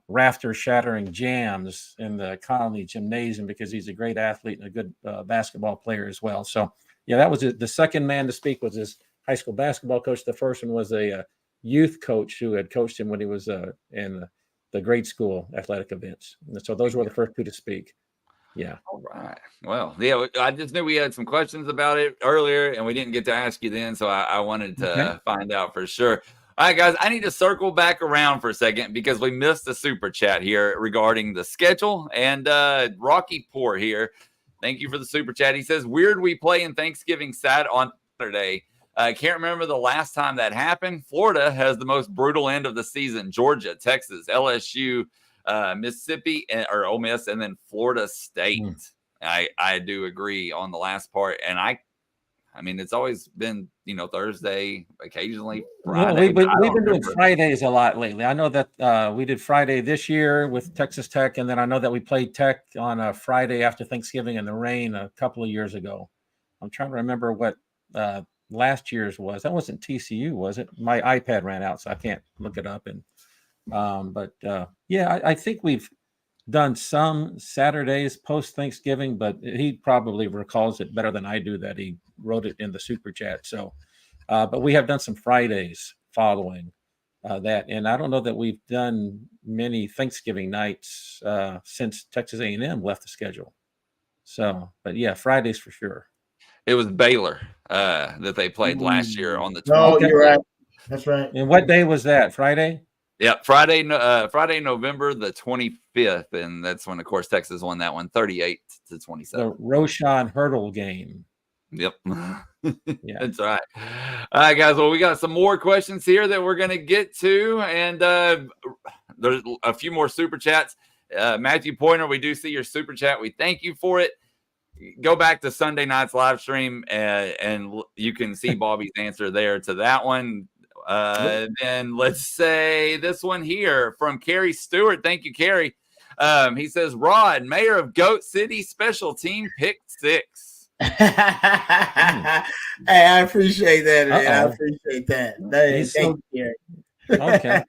rafter shattering jams in the Conley Gymnasium because he's a great athlete and a good basketball player as well. So, yeah, that was the second man to speak was his high school basketball coach. The first one was a youth coach who had coached him when he was in the grade school athletic events. And so those were the first two to speak. Yeah. All right. Well, yeah, I just knew we had some questions about it earlier, and we didn't get to ask you then, so I wanted to find out for sure. All right, guys, I need to circle back around for a second because we missed a super chat here regarding the schedule. And Rocky Poor here, thank you for the super chat. He says, weird we play in Thanksgiving on Saturday. I can't remember the last time that happened. Florida has the most brutal end of the season. Georgia, Texas, LSU, Mississippi, or Ole Miss, and then Florida State. I do agree on the last part. And I mean, it's always been, Thursday, occasionally Friday. Well, we've been doing Fridays a lot lately. I know that we did Friday this year with Texas Tech, and then I know that we played Tech on a Friday after Thanksgiving in the rain a couple of years ago. I'm trying to remember what last year's was. That wasn't TCU, was it? My iPad ran out, so I can't look it up. And I think we've done some Saturdays post Thanksgiving, but he probably recalls it better than I do that he wrote it in the super chat. So, but we have done some Fridays following that, and I don't know that we've done many Thanksgiving nights since Texas A&M left the schedule. So, but yeah, Fridays for sure. It was Baylor that they played last year on the 20th. Oh, you're right. That's right. And what day was that? Friday? Yeah, Friday, November the 25th, and that's when, of course, Texas won that one, 38-27. The Roshan Hurdle game. Yep. Yeah, that's right. All right, guys. Well, we got some more questions here that we're going to get to, and there's a few more super chats. Matthew Pointer, we do see your super chat. We thank you for it. Go back to Sunday night's live stream, and you can see Bobby's answer there to that one. Then let's say this one here from Kerry Stewart. Thank you, Kerry. He says, Rod, mayor of Goat City, special team pick 6. Hey, I appreciate that, man. I appreciate that. Thank you, Kerry. Okay.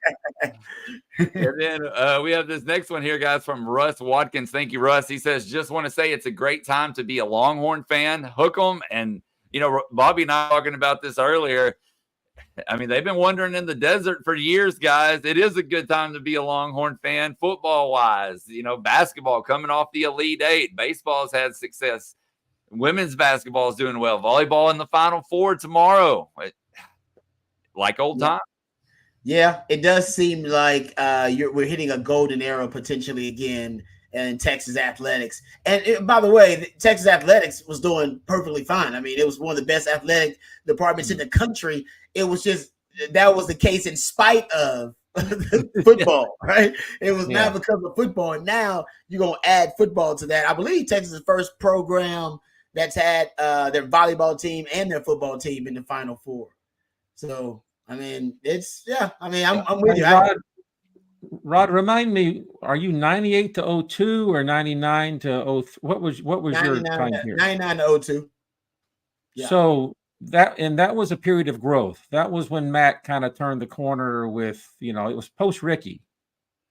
And then we have this next one here, guys, from Russ Watkins. Thank you, Russ. He says, just want to say it's a great time to be a Longhorn fan. Hook 'em. And, Bobby and I were talking about this earlier. I mean, they've been wandering in the desert for years, guys. It is a good time to be a Longhorn fan, football-wise. You know, basketball coming off the Elite Eight. Baseball's had success. Women's basketball is doing well. Volleyball in the Final Four tomorrow. Like old times. Yeah, it does seem like we're hitting a golden era potentially again in Texas athletics. And by the way, Texas athletics was doing perfectly fine. I mean, it was one of the best athletic departments in the country. It was just that was the case in spite of football, right? It was not because of football. And now you're going to add football to that. I believe Texas is the first program that's had their volleyball team and their football team in the Final Four. So, I mean, I'm with you. Rod, remind me, are you 98 to 02 or 99 to 03? What was your time here? 99 to 02. Yeah. So that was a period of growth. That was when Matt kind of turned the corner with, it was post Ricky,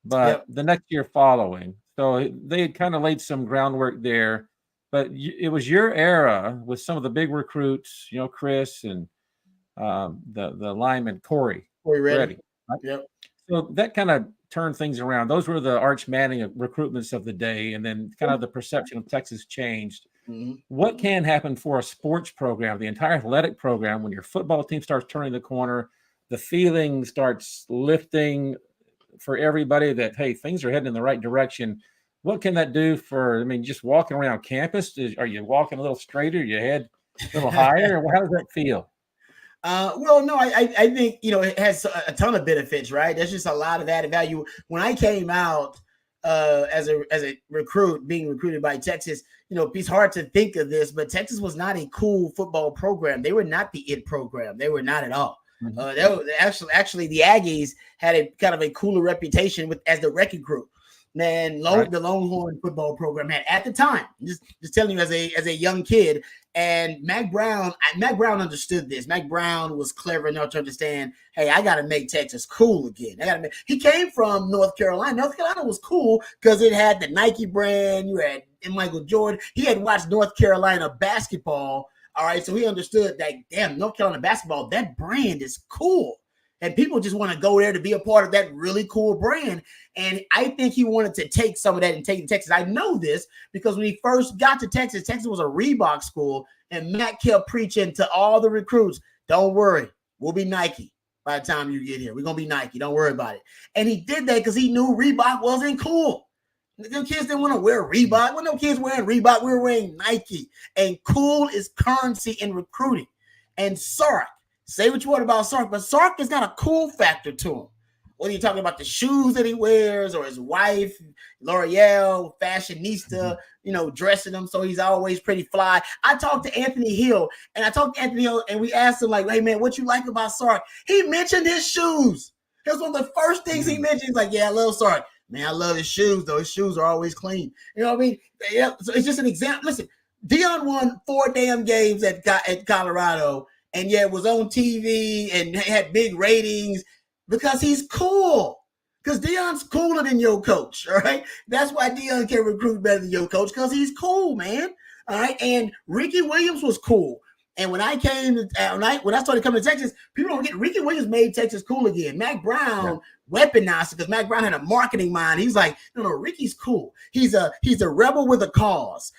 but the next year following. So they had kind of laid some groundwork there, but it was your era with some of the big recruits, Chris and the lineman Corey Reddy. Right? Yep. So that kind of turned things around. Those were the Arch Manning recruitments of the day, and then kind of the perception of Texas changed. Mm-hmm. What can happen for a sports program, the entire athletic program, when your football team starts turning the corner, the feeling starts lifting for everybody that, hey, things are heading in the right direction? What can that do for, just walking around campus? Are you walking a little straighter, your head a little higher? How does that feel? Well, no, I think, it has a ton of benefits, right? There's just a lot of added value. When I came out as a recruit, being recruited by Texas, it's hard to think of this, but Texas was not a cool football program. They were not the IT program. They were not at all. Mm-hmm. They were actually the Aggies had a kind of a cooler reputation as the wrecking crew than the Longhorn football program had at the time. Just telling you as a young kid. And Mack Brown understood this. Mack Brown was clever enough to understand, hey, I got to make Texas cool again. He came from North Carolina. North Carolina was cool because it had the Nike brand. You had Michael Jordan. He had watched North Carolina basketball. All right, so he understood that, damn, North Carolina basketball, that brand is cool. And people just want to go there to be a part of that really cool brand. And I think he wanted to take some of that and take it to Texas. I know this because when he first got to Texas, Texas was a Reebok school. And Matt kept preaching to all the recruits, don't worry, we'll be Nike by the time you get here. We're going to be Nike. Don't worry about it. And he did that because he knew Reebok wasn't cool. Them kids didn't want to wear Reebok. When no kids wearing Reebok, we were wearing Nike. And cool is currency in recruiting. And Sark. Say what you want about Sark, but Sark has got a cool factor to him. Whether you're talking about the shoes that he wears or his wife, L'Oreal, fashionista, dressing him so he's always pretty fly. I talked to Anthony Hill, and we asked him, like, hey, man, what you like about Sark? He mentioned his shoes. That was one of the first things he mentioned. He's like, yeah, I love Sark. Man, I love his shoes, though. His shoes are always clean. You know what I mean? Yeah, so it's just an example. Listen, Deion won 4 damn games at Colorado, and it was on TV and had big ratings because he's cool. Because Deion's cooler than your coach, all right? That's why Deion can recruit better than your coach, because he's cool, man. All right. And Ricky Williams was cool. And when I started coming to Texas, people don't get Ricky Williams made Texas cool again. Mack Brown weaponized it because Mack Brown had a marketing mind. He's like, no, Ricky's cool. He's a rebel with a cause.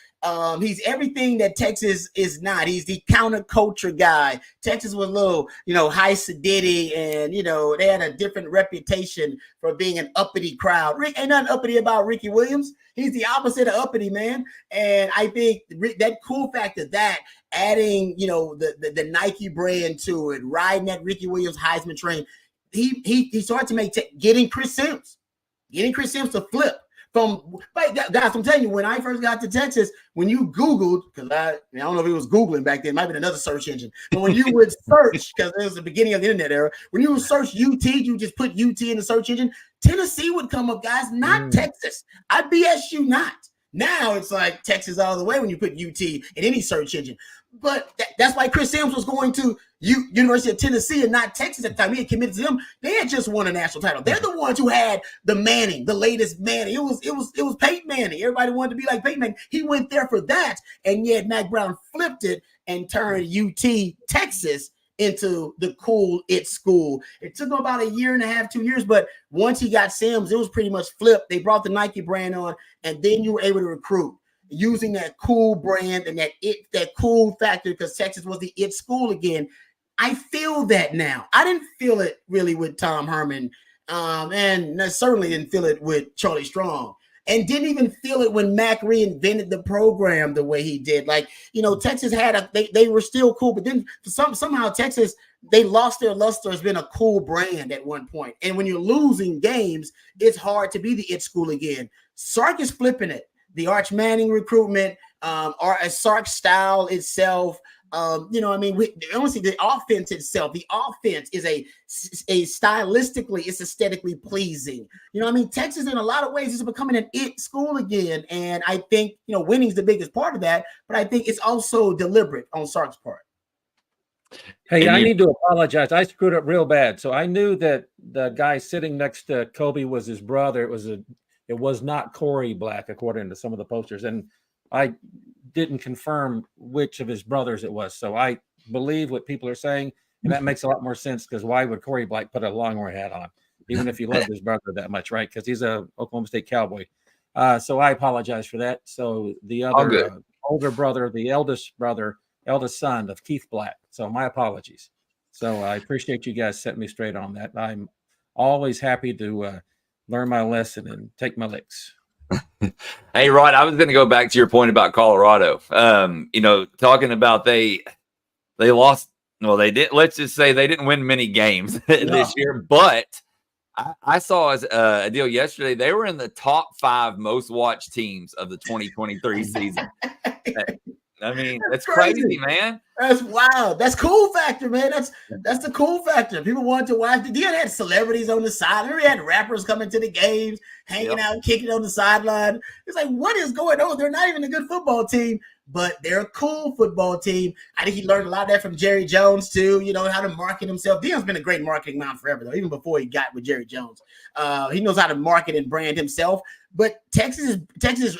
He's everything that Texas is not. He's the counterculture guy. Texas was a little, high sedity, and they had a different reputation for being an uppity crowd. Ain't nothing uppity about Ricky Williams. He's the opposite of uppity, man. And I think that cool factor, that adding, the Nike brand to it, riding that Ricky Williams Heisman train, he started to make getting Chris Sims to flip. Guys, I'm telling you, when I first got to Texas, when you Googled, because I don't know if it was Googling back then, it might have been another search engine, but when you would search, because it was the beginning of the internet era, when you would search UT, you just put UT in the search engine, Tennessee would come up, guys, not Texas. I BS you not. Now it's like Texas all the way when you put UT in any search engine. But that's why Chris Sims was going to University of Tennessee and not Texas at the time. He had committed to them. They had just won a national title. They're the ones who had the Manning, the latest Manning. It was Peyton Manning. Everybody wanted to be like Peyton Manning. He went there for that, and yet Mack Brown flipped it and turned UT Texas into the cool school. It took him about a year and a half, 2 years, but once he got Sims, it was pretty much flipped. They brought the Nike brand on, and then you were able to recruit using that cool brand and that cool factor, because Texas was the it school again. I feel that now. I didn't feel it really with Tom Herman, and I certainly didn't feel it with Charlie Strong, and didn't even feel it when Mac reinvented the program the way he did. Like, Texas had they were still cool, but then somehow Texas, they lost their luster as being a cool brand at one point. And when you're losing games, it's hard to be the it school again. Sark is flipping it. The Arch Manning recruitment, Sark style itself. Honestly, the offense itself, the offense is a stylistically, it's aesthetically pleasing. Texas in a lot of ways is becoming an it school again. And I think, winning is the biggest part of that, but I think it's also deliberate on Sark's part. Hey, I need to apologize. I screwed up real bad. So I knew that the guy sitting next to Kobe was his brother. It was not Corey Black, according to some of the posters. And I didn't confirm which of his brothers it was. So I believe what people are saying, and that makes a lot more sense, because why would Corey Black put a Longhorn hat on, even if he loved his brother that much, right? Because he's a Oklahoma State Cowboy. So I apologize for that. So the other older brother, the eldest son of Keith Black. So my apologies. So I appreciate you guys setting me straight on that. I'm always happy to learn my lesson and take my licks. Hey, Rod, I was going to go back to your point about Colorado. Talking about they lost. Well, they did. Let's just say they didn't win many games this year. But I saw a deal yesterday. They were in the top 5 most watched teams of the 2023 season. I mean, that's crazy, man. That's wild. That's cool factor, man. That's the cool factor. People wanted to watch. The deal had celebrities on the side. We had rappers coming to the games, hanging out, kicking on the sideline. It's like, what is going on? They're not even a good football team, but they're a cool football team. I think he learned a lot of that from Jerry Jones too. How to market himself. Deion's been a great marketing man forever, though, even before he got with Jerry Jones. He knows how to market and brand himself. But Texas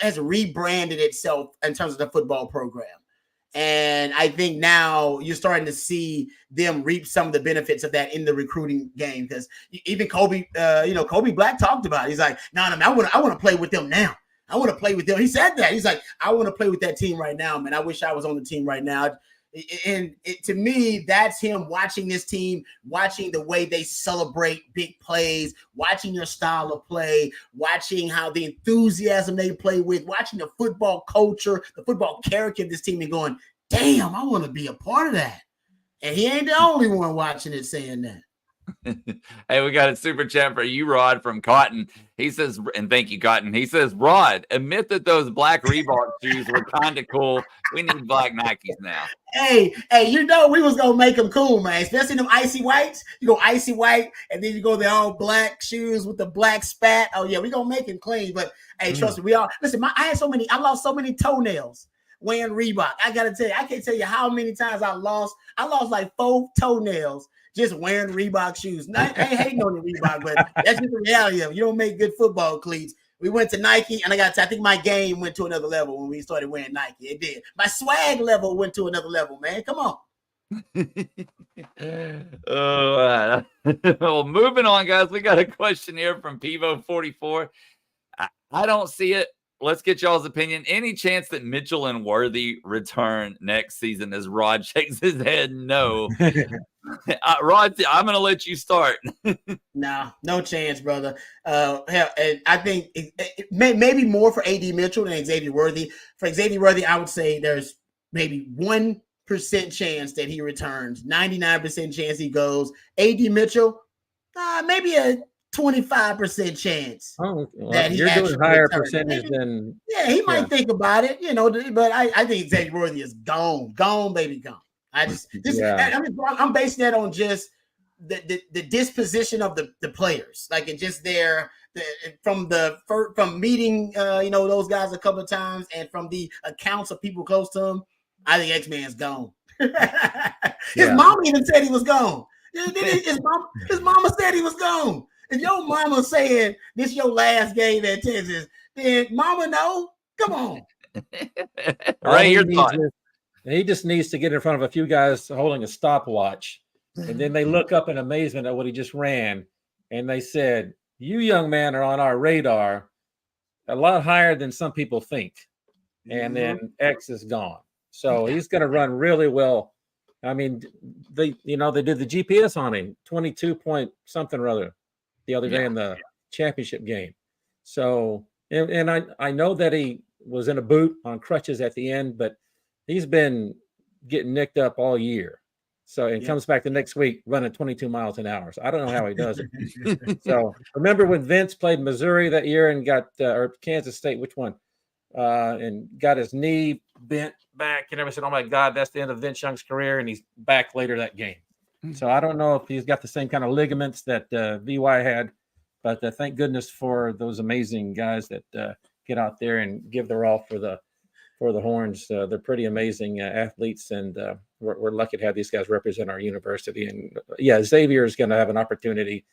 has rebranded itself in terms of the football program. And I think now you're starting to see them reap some of the benefits of that in the recruiting game. Because even Kobe Black talked about it. He's like, no, I want to play with them now. I want to play with them. He said that. He's like, I want to play with that team right now, man. I wish I was on the team right now. And to me, that's him watching this team, watching the way they celebrate big plays, watching your style of play, watching how the enthusiasm they play with, watching the football culture, the football character of this team, and going, damn, I want to be a part of that. And he ain't the only one watching it saying that. Hey, we got a super chat for you, Rod, from Cotton. He says, and thank you, Cotton. He says, Rod, admit that those black Reebok shoes were kind of cool. We need black Nikes now. Hey, we was going to make them cool, man. Especially them icy whites. You go icy white, and then you go the all black shoes with the black spat. Oh, yeah, we going to make them clean. But, hey, trust me, listen, I lost so many toenails wearing Reebok. I got to tell you, I can't tell you how many times I lost like 4 toenails just wearing Reebok shoes. I ain't hating on the Reebok, but that's just the reality of it. You don't make good football cleats. We went to Nike, and I think my game went to another level when we started wearing Nike. It did. My swag level went to another level, man. Come on. Well, moving on, guys. We got a question here from Pivo44. I don't see it. Let's get y'all's opinion. Any chance that Mitchell and Worthy return next season? As Rod shakes his head, no. Rod, I'm going to let you start. No chance, brother. Hell, I think maybe more for A.D. Mitchell than Xavier Worthy. For Xavier Worthy, I would say there's maybe 1% chance that he returns. 99% chance he goes. A.D. Mitchell, maybe a 25% chance. Oh, well, you're doing higher percentage than. Yeah, he might think about it, but I think Xavier Worthy is gone, baby, gone. I'm basing that on just the disposition of the players, like it just from meeting those guys a couple of times, and from the accounts of people close to him. I think X-Man's gone. His mom even said he was gone. His mama said he was gone. If your mama saying this your last game at Texas, then mama know. Come on. Ray, your thought. He just needs to get in front of a few guys holding a stopwatch And then they look up in amazement at what he just ran. And they said, you young man are on our radar a lot higher than some people think. And then X is gone. So he's going to run really well. I mean, they did the GPS on him, 22 point something or other the other day in the championship game. So, and I know that he was in a boot on crutches at the end, but he's been getting nicked up all year. So it comes back the next week running 22 miles an hour. So I don't know how he does it. So remember when Vince played Missouri that year and got, or Kansas State, which one? And got his knee bent back and everything. Oh my God, that's the end of Vince Young's career. And he's back later that game. So I don't know if he's got the same kind of ligaments that VY had, but thank goodness for those amazing guys that get out there and give their all for the Horns. They're pretty amazing athletes, and we're lucky to have these guys represent our university. And Xavier is going to have an opportunity.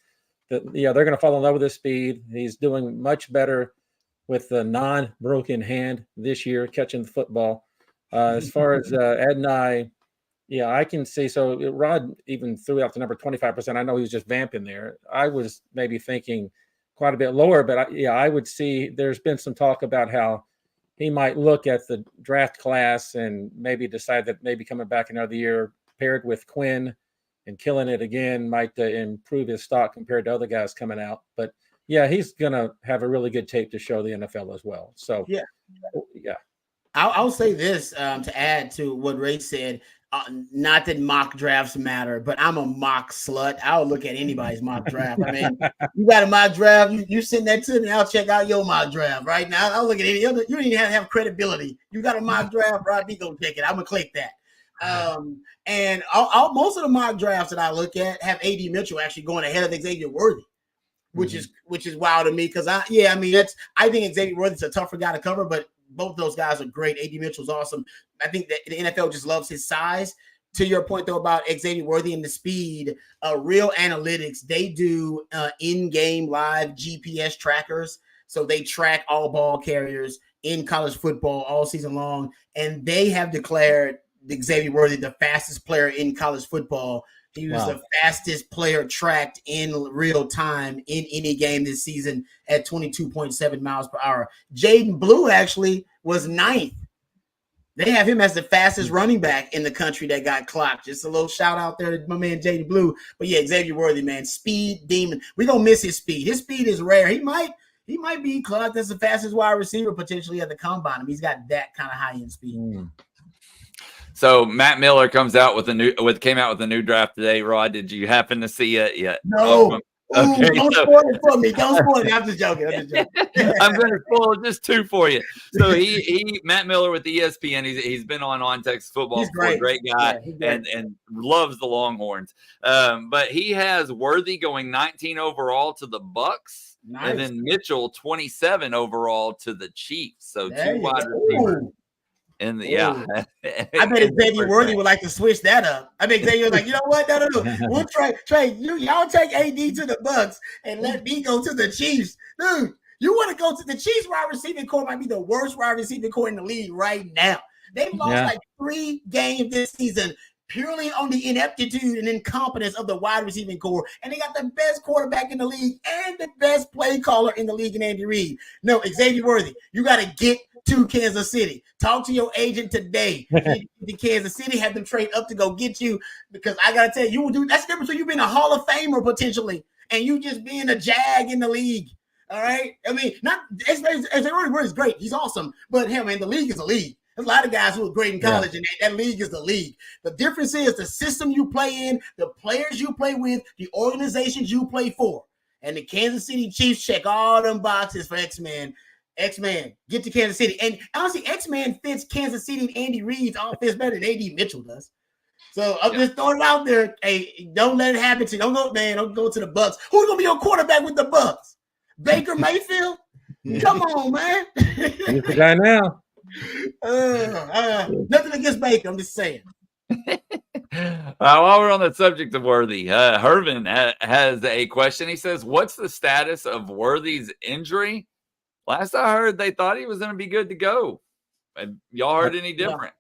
They're going to fall in love with his speed. He's doing much better with the non-broken hand this year, catching the football. As far as Ed and I can see. So Rod even threw out the number 25%. I know he was just vamping there. I was maybe thinking quite a bit lower, but I would see there's been some talk about how he might look at the draft class and maybe decide that maybe coming back another year paired with Quinn and killing it again might improve his stock compared to other guys coming out. But he's going to have a really good tape to show the NFL as well. So, I'll say this to add to what Ray said. Not that mock drafts matter, but I'm a mock slut. I'll look at anybody's mock draft. I mean, you got a mock draft, you send that to me, I'll check out your mock draft right now. I'll look at any other. You don't even have credibility. You got a mock draft, Rob, be go check it. I'm going to click that. And most of the mock drafts that I look at have A.D. Mitchell actually going ahead of Xavier Worthy. Which is wild to me because I think Xavier Worthy's a tougher guy to cover, but both those guys are great. A.D. Mitchell's awesome. I think that the NFL just loves his size. To your point though about Xavier Worthy and the speed, Real Analytics, they do in-game live GPS trackers, so they track all ball carriers in college football all season long, and they have declared Xavier Worthy the fastest player in college football. He was the fastest player tracked in real time in any game this season at 22.7 miles per hour. Jaden Blue actually was 9th. They have him as the fastest running back in the country that got clocked. Just a little shout out there to my man Jaden Blue. But Xavier Worthy, man, speed demon. We're going to miss his speed. His speed is rare. He might be clocked as the fastest wide receiver potentially at the combine. He's got that kind of high-end speed. So Matt Miller came out with a new draft today. Rod, did you happen to see it yet? No. Okay, don't spoil it for me. Don't spoil it. I'm just joking. I'm going to spoil just 2 for you. So Matt Miller with ESPN. He's been on Texas football. He's great. Great guy, and loves the Longhorns. But he has Worthy going 19 overall to the Bucks, and then Mitchell 27 overall to the Chiefs. So 2 wide receivers. And I bet Xavier Worthy would like to switch that up. I bet Xavier was like, you know what? No. We'll trade. Y'all take AD to the Bucks and let me go to the Chiefs. Dude, you want to go to the Chiefs wide receiving core might be the worst wide receiving core in the league right now. They've lost like 3 games this season purely on the ineptitude and incompetence of the wide receiving core. And they got the best quarterback in the league and the best play caller in the league in Andy Reid. No, Xavier Worthy, you got to get to Kansas City. Talk to your agent today. The Kansas City had them trade up to go get you, because I gotta tell you, you will do. That's the difference between you being a Hall of Famer potentially and you just being a jag in the league. All right, I mean, not Xavier Worthy is great. He's awesome, but hell, man, the league is a league. There's a lot of guys who are great in college, and that league is the league. The difference is the system you play in, the players you play with, the organizations you play for. And the Kansas City Chiefs check all them boxes for X-Man. X-Man, get to Kansas City. And honestly, X-Man fits Kansas City and Andy Reid's offense better than A.D. Mitchell does. So I'm just throwing it out there. Hey, don't let it happen to you. Don't go to the Bucks. Who's going to be your quarterback with the Bucks? Baker Mayfield? Come on, man. He's the guy now. Nothing against Baker. I'm just saying. While we're on the subject of Worthy, Hervin has a question. He says, what's the status of Worthy's injury? Last I heard, they thought he was going to be good to go. Y'all heard any different?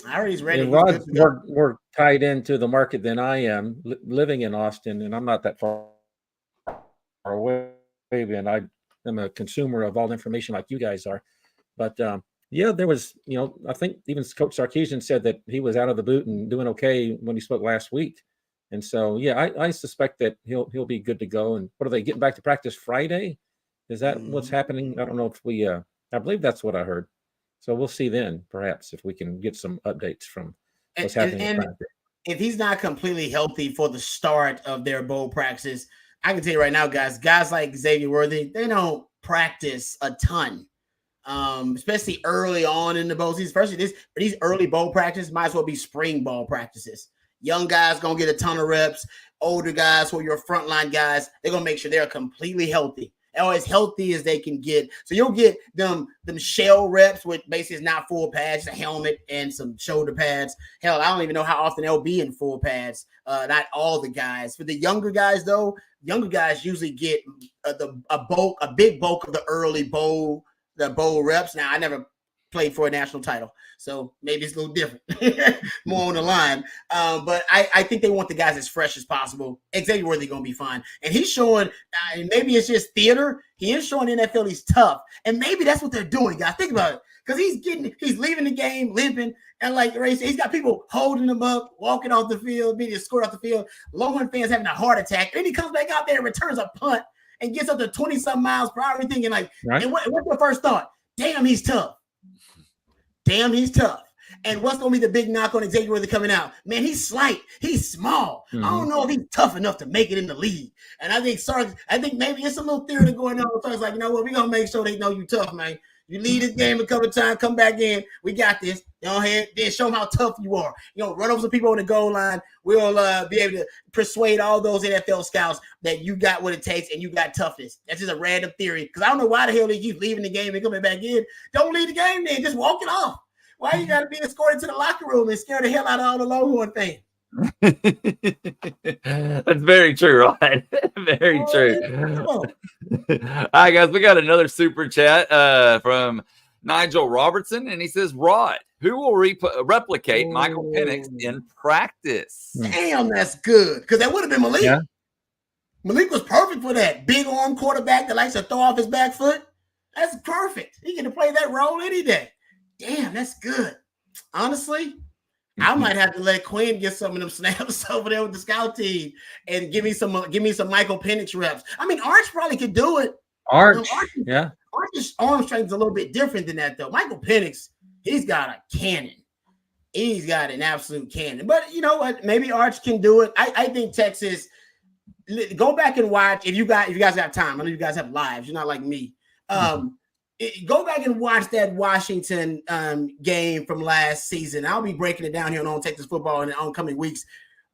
I heard he's ready. And He's Rod, good to go. more tied into the market than I am, living in Austin, and I'm not that far away. And I am a consumer of all information like you guys are. But yeah, there was, I think even Coach Sarkisian said that he was out of the boot and doing okay when he spoke last week. And so, yeah, I suspect that he'll be good to go. And what are they getting back to practice Friday? Is that what's happening? I don't know if I believe that's what I heard. So we'll see then, perhaps, if we can get some updates from what's happening in practice. If he's not completely healthy for the start of their bowl practice, I can tell you right now, guys like Xavier Worthy, they don't practice a ton, especially early on in the bowl season. Especially these early bowl practices might as well be spring ball practices. Young guys going to get a ton of reps. Older guys who are your frontline guys, they're going to make sure they're completely healthy. Or as healthy as they can get. So you'll get them shell reps with basically not full pads, a helmet and some shoulder pads. Hell, I don't even know how often they'll be in full pads. Not all the guys. For the younger guys, though, younger guys usually get a big bulk of the early bowl reps. Now, I never played for a national title, so maybe it's a little different, more on the line. But I think they want the guys as fresh as possible. Xavier Worthy going to be fine. And he's showing, maybe it's just theater. He is showing the NFL he's tough. And maybe that's what they're doing, guys. Think about it. Because he's leaving the game, limping. And like Ray said, he's got people holding him up, walking off the field, being escorted off the field. Longhorn fans having a heart attack. And he comes back out there and returns a punt and gets up to 20-something miles per hour. And thinking like, right. And what's your first thought? Damn, he's tough. Damn, he's tough. And what's going to be the big knock on Xavier Worthy coming out? Man, he's slight. He's small. I don't know if he's tough enough to make it in the league. And I think maybe it's a little theory going on. So it's like, you know what? We're going to make sure they know you tough, man. You lead this game a couple of times, come back in. We got this. Go ahead, then show them how tough you are. Run over some people on the goal line. We'll be able to persuade all those NFL scouts that you got what it takes and you got toughness. That's just a random theory. Because I don't know why the hell they keep leaving the game and coming back in. Don't leave the game then. Just walk it off. Why you got to be escorted to the locker room and scare the hell out of all the Longhorn fans? That's very true, Rod. Very true. All right, guys, we got another super chat from Nigel Robertson, and he says, Rod, who will replicate Michael Penix in practice? Damn, that's good. Because that would have been Malik. Yeah. Malik was perfect for that. Big arm quarterback that likes to throw off his back foot. That's perfect. He can play that role any day. Damn, that's good. Honestly, I might have to let Quinn get some of them snaps over there with the scout team and give me some Michael Penix reps. I mean, Arch probably could do it. Arch's arm strength is a little bit different than that, though. Michael Penix, he's got a cannon. He's got an absolute cannon. But you know what? Maybe Arch can do it. I think Texas. Go back and watch if you guys have time. I know you guys have lives. You're not like me. Go back and watch that Washington game from last season. I'll be breaking it down here on Texas Football in the oncoming weeks.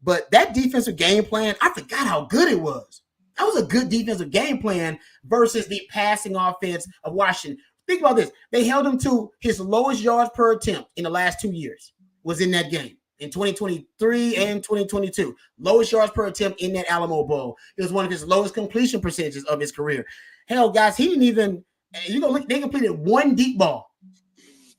But that defensive game plan, I forgot how good it was. That was a good defensive game plan versus the passing offense of Washington. Think about this. They held him to his lowest yards per attempt in the last 2 years was in that game. In 2023 and 2022. Lowest yards per attempt in that Alamo Bowl. It was one of his lowest completion percentages of his career. Hell, guys, he didn't even – they completed one deep ball.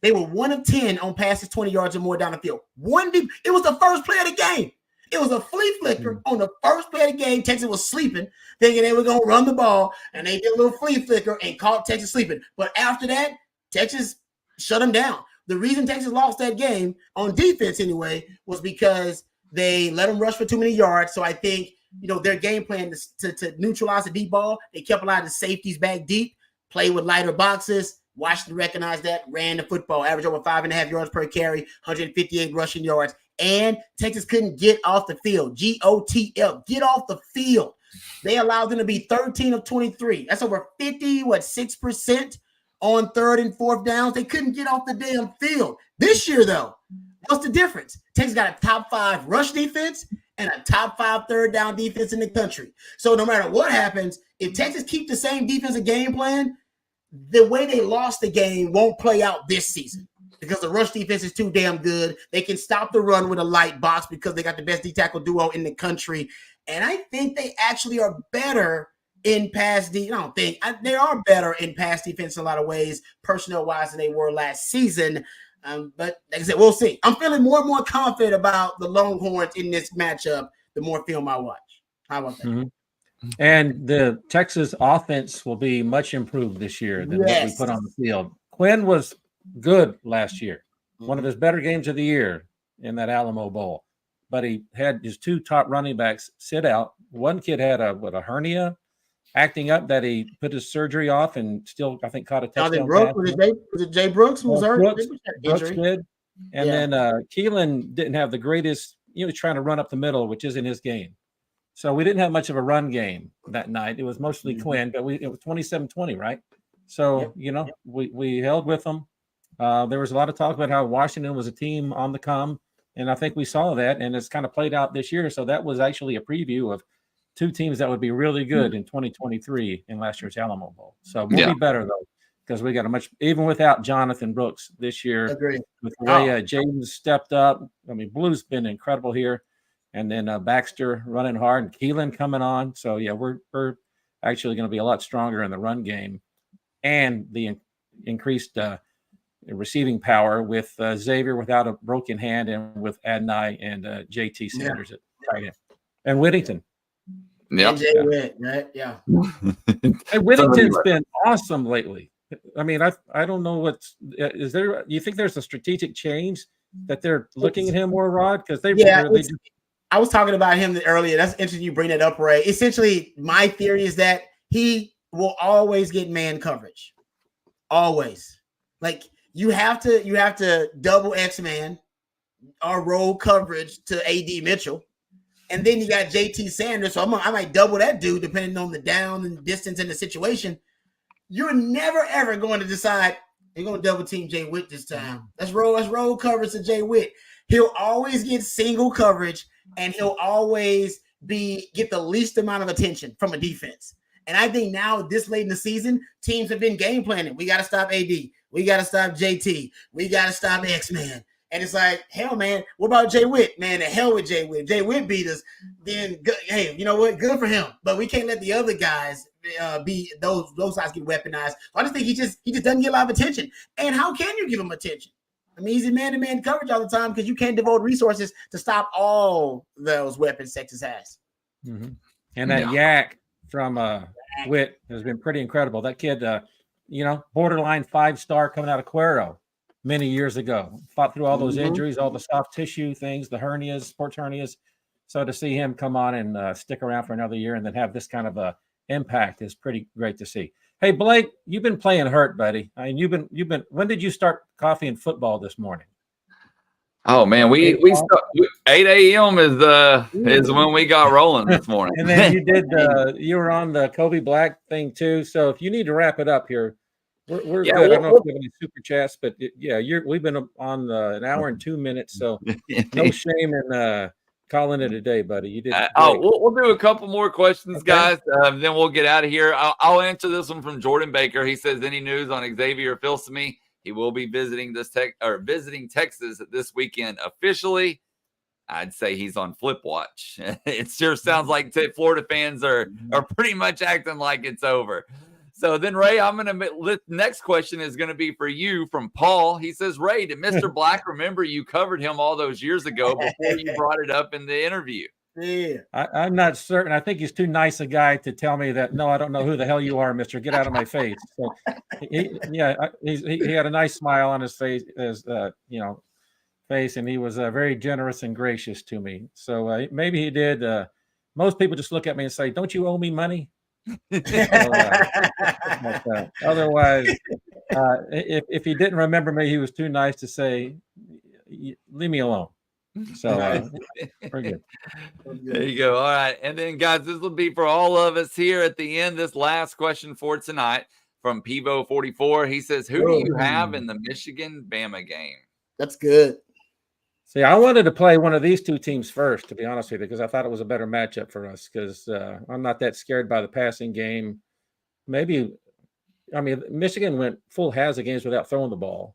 They were 1 of 10 on passes 20 yards or more down the field. One deep. It was the first play of the game. It was a flea flicker on the first play of the game. Texas was sleeping, thinking they were going to run the ball, and they did a little flea flicker and caught Texas sleeping. But after that, Texas shut them down. The reason Texas lost that game, on defense anyway, was because they let them rush for too many yards. So I think, their game plan to neutralize the deep ball, they kept a lot of the safeties back deep. Play with lighter boxes. Washington recognized that, ran the football, average over 5.5 yards per carry, 158 rushing yards, and Texas couldn't get off the field. GOTL, get off the field. They allowed them to be 13 of 23. That's over 6% on third and fourth downs. They couldn't get off the damn field. This year, though, what's the difference? Texas got a top 5 rush defense and a top 5 third down defense in the country. So no matter what happens, if Texas keep the same defensive game plan, the way they lost the game won't play out this season because the rush defense is too damn good. They can stop the run with a light box because they got the best D-tackle duo in the country. And I think they actually are better in pass defense. They are better in pass defense in a lot of ways, personnel-wise, than they were last season. But like I said, we'll see. I'm feeling more and more confident about the Longhorns in this matchup the more film I watch. How about that? Mm-hmm. And the Texas offense will be much improved this year than what we put on the field. Quinn was good last year, one of his better games of the year in that Alamo Bowl. But he had his 2 top running backs sit out. One kid had a hernia, acting up that he put his surgery off and still, I think, caught a touchdown pass. Was it Jay Brooks who was hurt? Brooks did. And then Keelan didn't have the greatest, he was trying to run up the middle, which isn't his game. So we didn't have much of a run game that night. It was mostly Quinn, but it was 27-20, right? So, we held with them. There was a lot of talk about how Washington was a team on the come. And I think we saw that, and it's kind of played out this year. So that was actually a preview of 2 teams that would be really good in 2023 in last year's Alamo Bowl. So we'll be better, though, because we got even without Jonathan Brooks this year. Agreed. With the way Jaden stepped up. I mean, Blue's been incredible here. And then Baxter running hard and Keelan coming on. So, we're actually going to be a lot stronger in the run game and the increased receiving power with Xavier without a broken hand and with Adonai and JT Sanders at tight end. And Whittington. Yeah. Right? Yeah. And Whittington's been awesome lately. I mean, I don't know you think there's a strategic change that they're looking at him more, Rod? Because I was talking about him earlier. That's interesting you bring that up, Ray. Essentially, my theory is that he will always get man coverage. Always. Like you have to double X-man or roll coverage to AD Mitchell. And then you got JT Sanders. So I might double that dude depending on the down and the distance and the situation. You're never ever going to decide you're going to double team Jay Witt this time. Let's roll coverage to Jay Witt. He'll always get single coverage and he'll always get the least amount of attention from a defense. And I think now this late in the season, teams have been game planning. We got to stop AD. We got to stop JT. We got to stop X-Man. And it's like, hell, man, what about Jay Witt? Man, the hell with Jay Witt. Jay Witt beat us. Then, hey, you know what? Good for him. But we can't let the other guys be those guys get weaponized. So I just think he just doesn't get a lot of attention. And how can you give him attention? I mean, he's in man-to-man coverage all the time because you can't devote resources to stop all those weapons Texas has. Mm-hmm. And that yak from Witt has been pretty incredible. That kid, borderline 5-star coming out of Cuero many years ago, fought through all those injuries, all the soft tissue things, the hernias, sports hernias. So to see him come on and stick around for another year and then have this kind of a impact is pretty great to see. Hey, Blake, you've been playing hurt, buddy. I mean, you've been. When did you start coffee and football this morning? Oh man, we start, 8 a.m. is when we got rolling this morning. And then you were on the Kobe Black thing too. So if you need to wrap it up here, we're good. I don't know if we have any super chats, but we've been on an hour and 2 minutes, so no shame in calling it a day, buddy. You did. We'll do a couple more questions, guys. Then we'll get out of here. I'll answer this one from Jordan Baker. He says, "Any news on Xavier Filsaime? He will be visiting visiting Texas this weekend officially." I'd say he's on flip watch. It sure sounds like Florida fans are pretty much acting like it's over. So then, Ray, next question is going to be for you from Paul. He says, "Ray, did Mr. Black remember you covered him all those years ago before you brought it up in the interview?" Yeah. I'm not certain. I think he's too nice a guy to tell me that, no, I don't know who the hell you are, mister. Get out of my face. So, he had a nice smile on his face, and he was very generous and gracious to me. So maybe he did. Most people just look at me and say, "Don't you owe me money?" Otherwise, if he didn't remember me, he was too nice to say, "Leave me alone." So we're good. There you go. All right. And then, guys, this will be for all of us here at the end. This last question for tonight from Pivo44. He says, "Who do you have in the Michigan-Bama game?" That's good. See, I wanted to play one of these two teams first, to be honest with you, because I thought it was a better matchup for us because I'm not that scared by the passing game. Michigan went full hazard games without throwing the ball.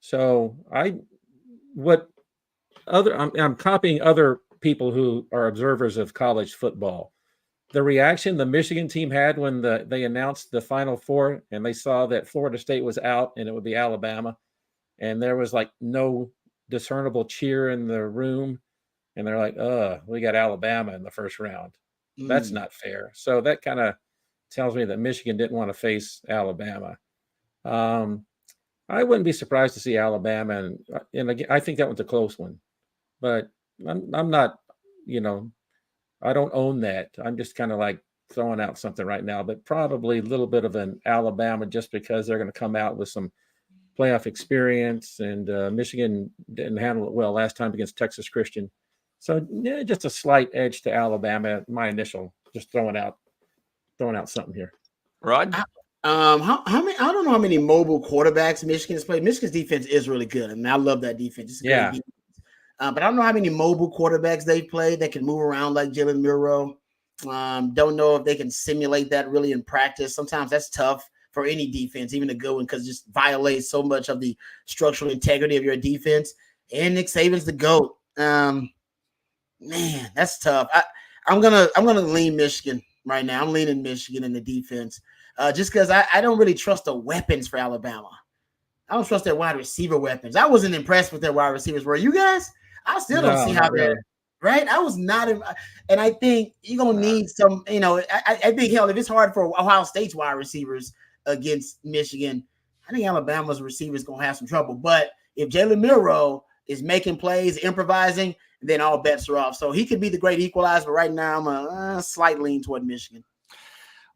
So I'm copying other people who are observers of college football. the reaction the Michigan team had when they announced the Final Four and they saw that Florida State was out and it would be Alabama, and there was like no discernible cheer in the room, and they're like, we got Alabama in the first round. That's not fair. So that kind of tells me that Michigan didn't want to face Alabama. I wouldn't be surprised to see Alabama, and again, I think that one's a close one, but I'm not, I don't own that. I'm just kind of like throwing out something right now, but probably a little bit of an Alabama just because they're going to come out with some playoff experience, and Michigan didn't handle it well last time against Texas Christian. So yeah, just a slight edge to Alabama. My initial, just throwing out something here. Rod? How many? I don't know how many mobile quarterbacks Michigan has played. Michigan's defense is really good, and I love that defense. It's a great defense. But I don't know how many mobile quarterbacks they've played that can move around like Jalen Milroe. Don't know if they can simulate that really in practice. Sometimes that's tough for any defense, even a good one, because it just violates so much of the structural integrity of your defense. And Nick Saban's the GOAT. Man, that's tough. I'm gonna lean Michigan right now. I'm leaning Michigan in the defense, just because I don't really trust the weapons for Alabama. I don't trust their wide receiver weapons. I wasn't impressed with their wide receivers. Were you guys? I still don't see how they're right. I was not, and I think you're gonna need some. I think hell, if it's hard for Ohio State's wide receivers against Michigan, I think Alabama's receivers gonna have some trouble. But if Jalen Milroe is making plays, improvising, then all bets are off. So he could be the great equalizer. But right now, I'm a slight lean toward Michigan.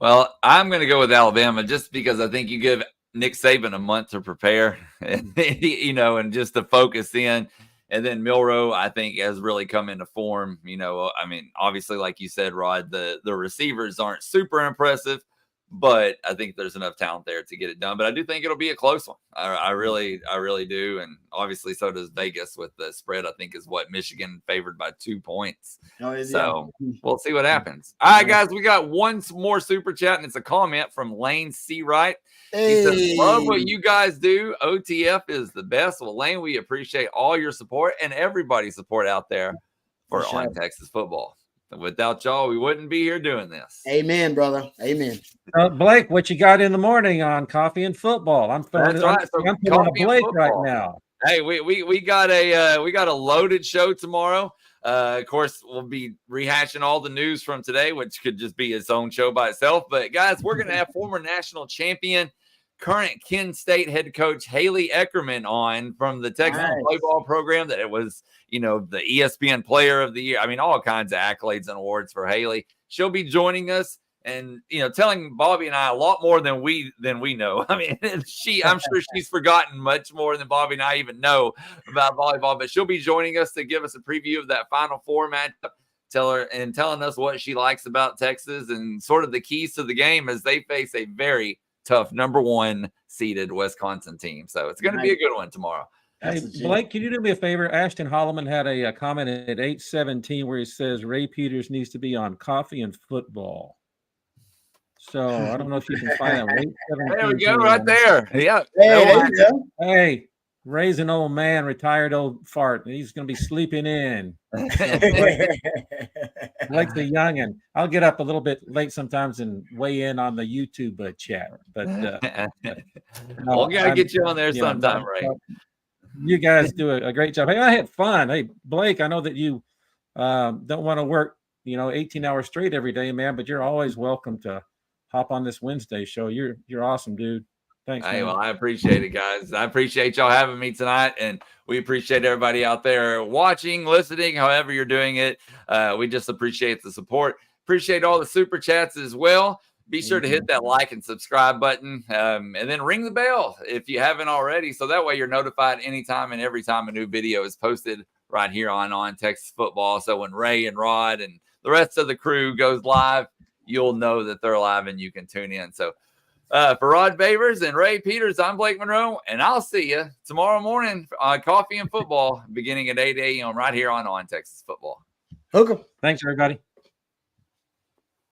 Well, I'm going to go with Alabama just because I think you give Nick Saban a month to prepare, and just to focus in. And then Milroe, I think, has really come into form. I mean, obviously, like you said, Rod, the receivers aren't super impressive, but I think there's enough talent there to get it done. But I do think it'll be a close one. I really do. And obviously, so does Vegas with the spread. I think is what Michigan favored by 2 points. So we'll see what happens. All right, guys, we got one more super chat, and it's a comment from Lane C. Wright. He says, love what you guys do. OTF is the best. Well, Lane, we appreciate all your support and everybody's support out there for On Texas Football. Without y'all, we wouldn't be here doing this. Amen, brother. Amen. Blake, what you got in the morning on coffee and football? I'm putting on a Blake right now. Hey, we got a loaded show tomorrow. Of course, we'll be rehashing all the news from today, which could just be its own show by itself. But guys, we're going to have former national champion, current Kent State head coach Haley Eckerman on from the Texas Playball program. That it was, the ESPN Player of the Year. I mean, all kinds of accolades and awards for Haley. She'll be joining us and telling Bobby and I a lot more than we know. I mean, I'm sure she's forgotten much more than Bobby and I even know about volleyball. But she'll be joining us to give us a preview of that Final Four matchup. Telling us what she likes about Texas and sort of the keys to the game as they face a very tough number 1 seeded Wisconsin team. So it's going to be a good one tomorrow. Hey, Blake, can you do me a favor? Ashton Holloman had a comment at 8:17 where he says Ray Peters needs to be on coffee and football. So I don't know if you can find that. There we go, right there. Yeah. Hey, Ray's an old man, retired old fart. He's going to be sleeping in. Blake's the youngin'. I'll get up a little bit late sometimes and weigh in on the YouTube chat. But we'll gotta get you on there sometime, Ray. You guys do a great job. Hey, I had fun. Hey, Blake, I know that you don't want to work, 18 hours straight every day, man, but you're always welcome to hop on this Wednesday show. You're awesome, dude. Thanks. Hey, well, I appreciate it, guys. I appreciate y'all having me tonight, and we appreciate everybody out there watching, listening, however you're doing it. We just appreciate the support. Appreciate all the super chats as well. Be sure to hit that like and subscribe button, and then ring the bell if you haven't already. So that way you're notified anytime and every time a new video is posted right here on Texas Football. So when Ray and Rod and the rest of the crew goes live, you'll know that they're live and you can tune in. So for Rod Babers and Ray Peters, I'm Blake Monroe, and I'll see you tomorrow morning on Coffee and Football beginning at 8 a.m. right here on Texas Football. Okay. Thanks, everybody.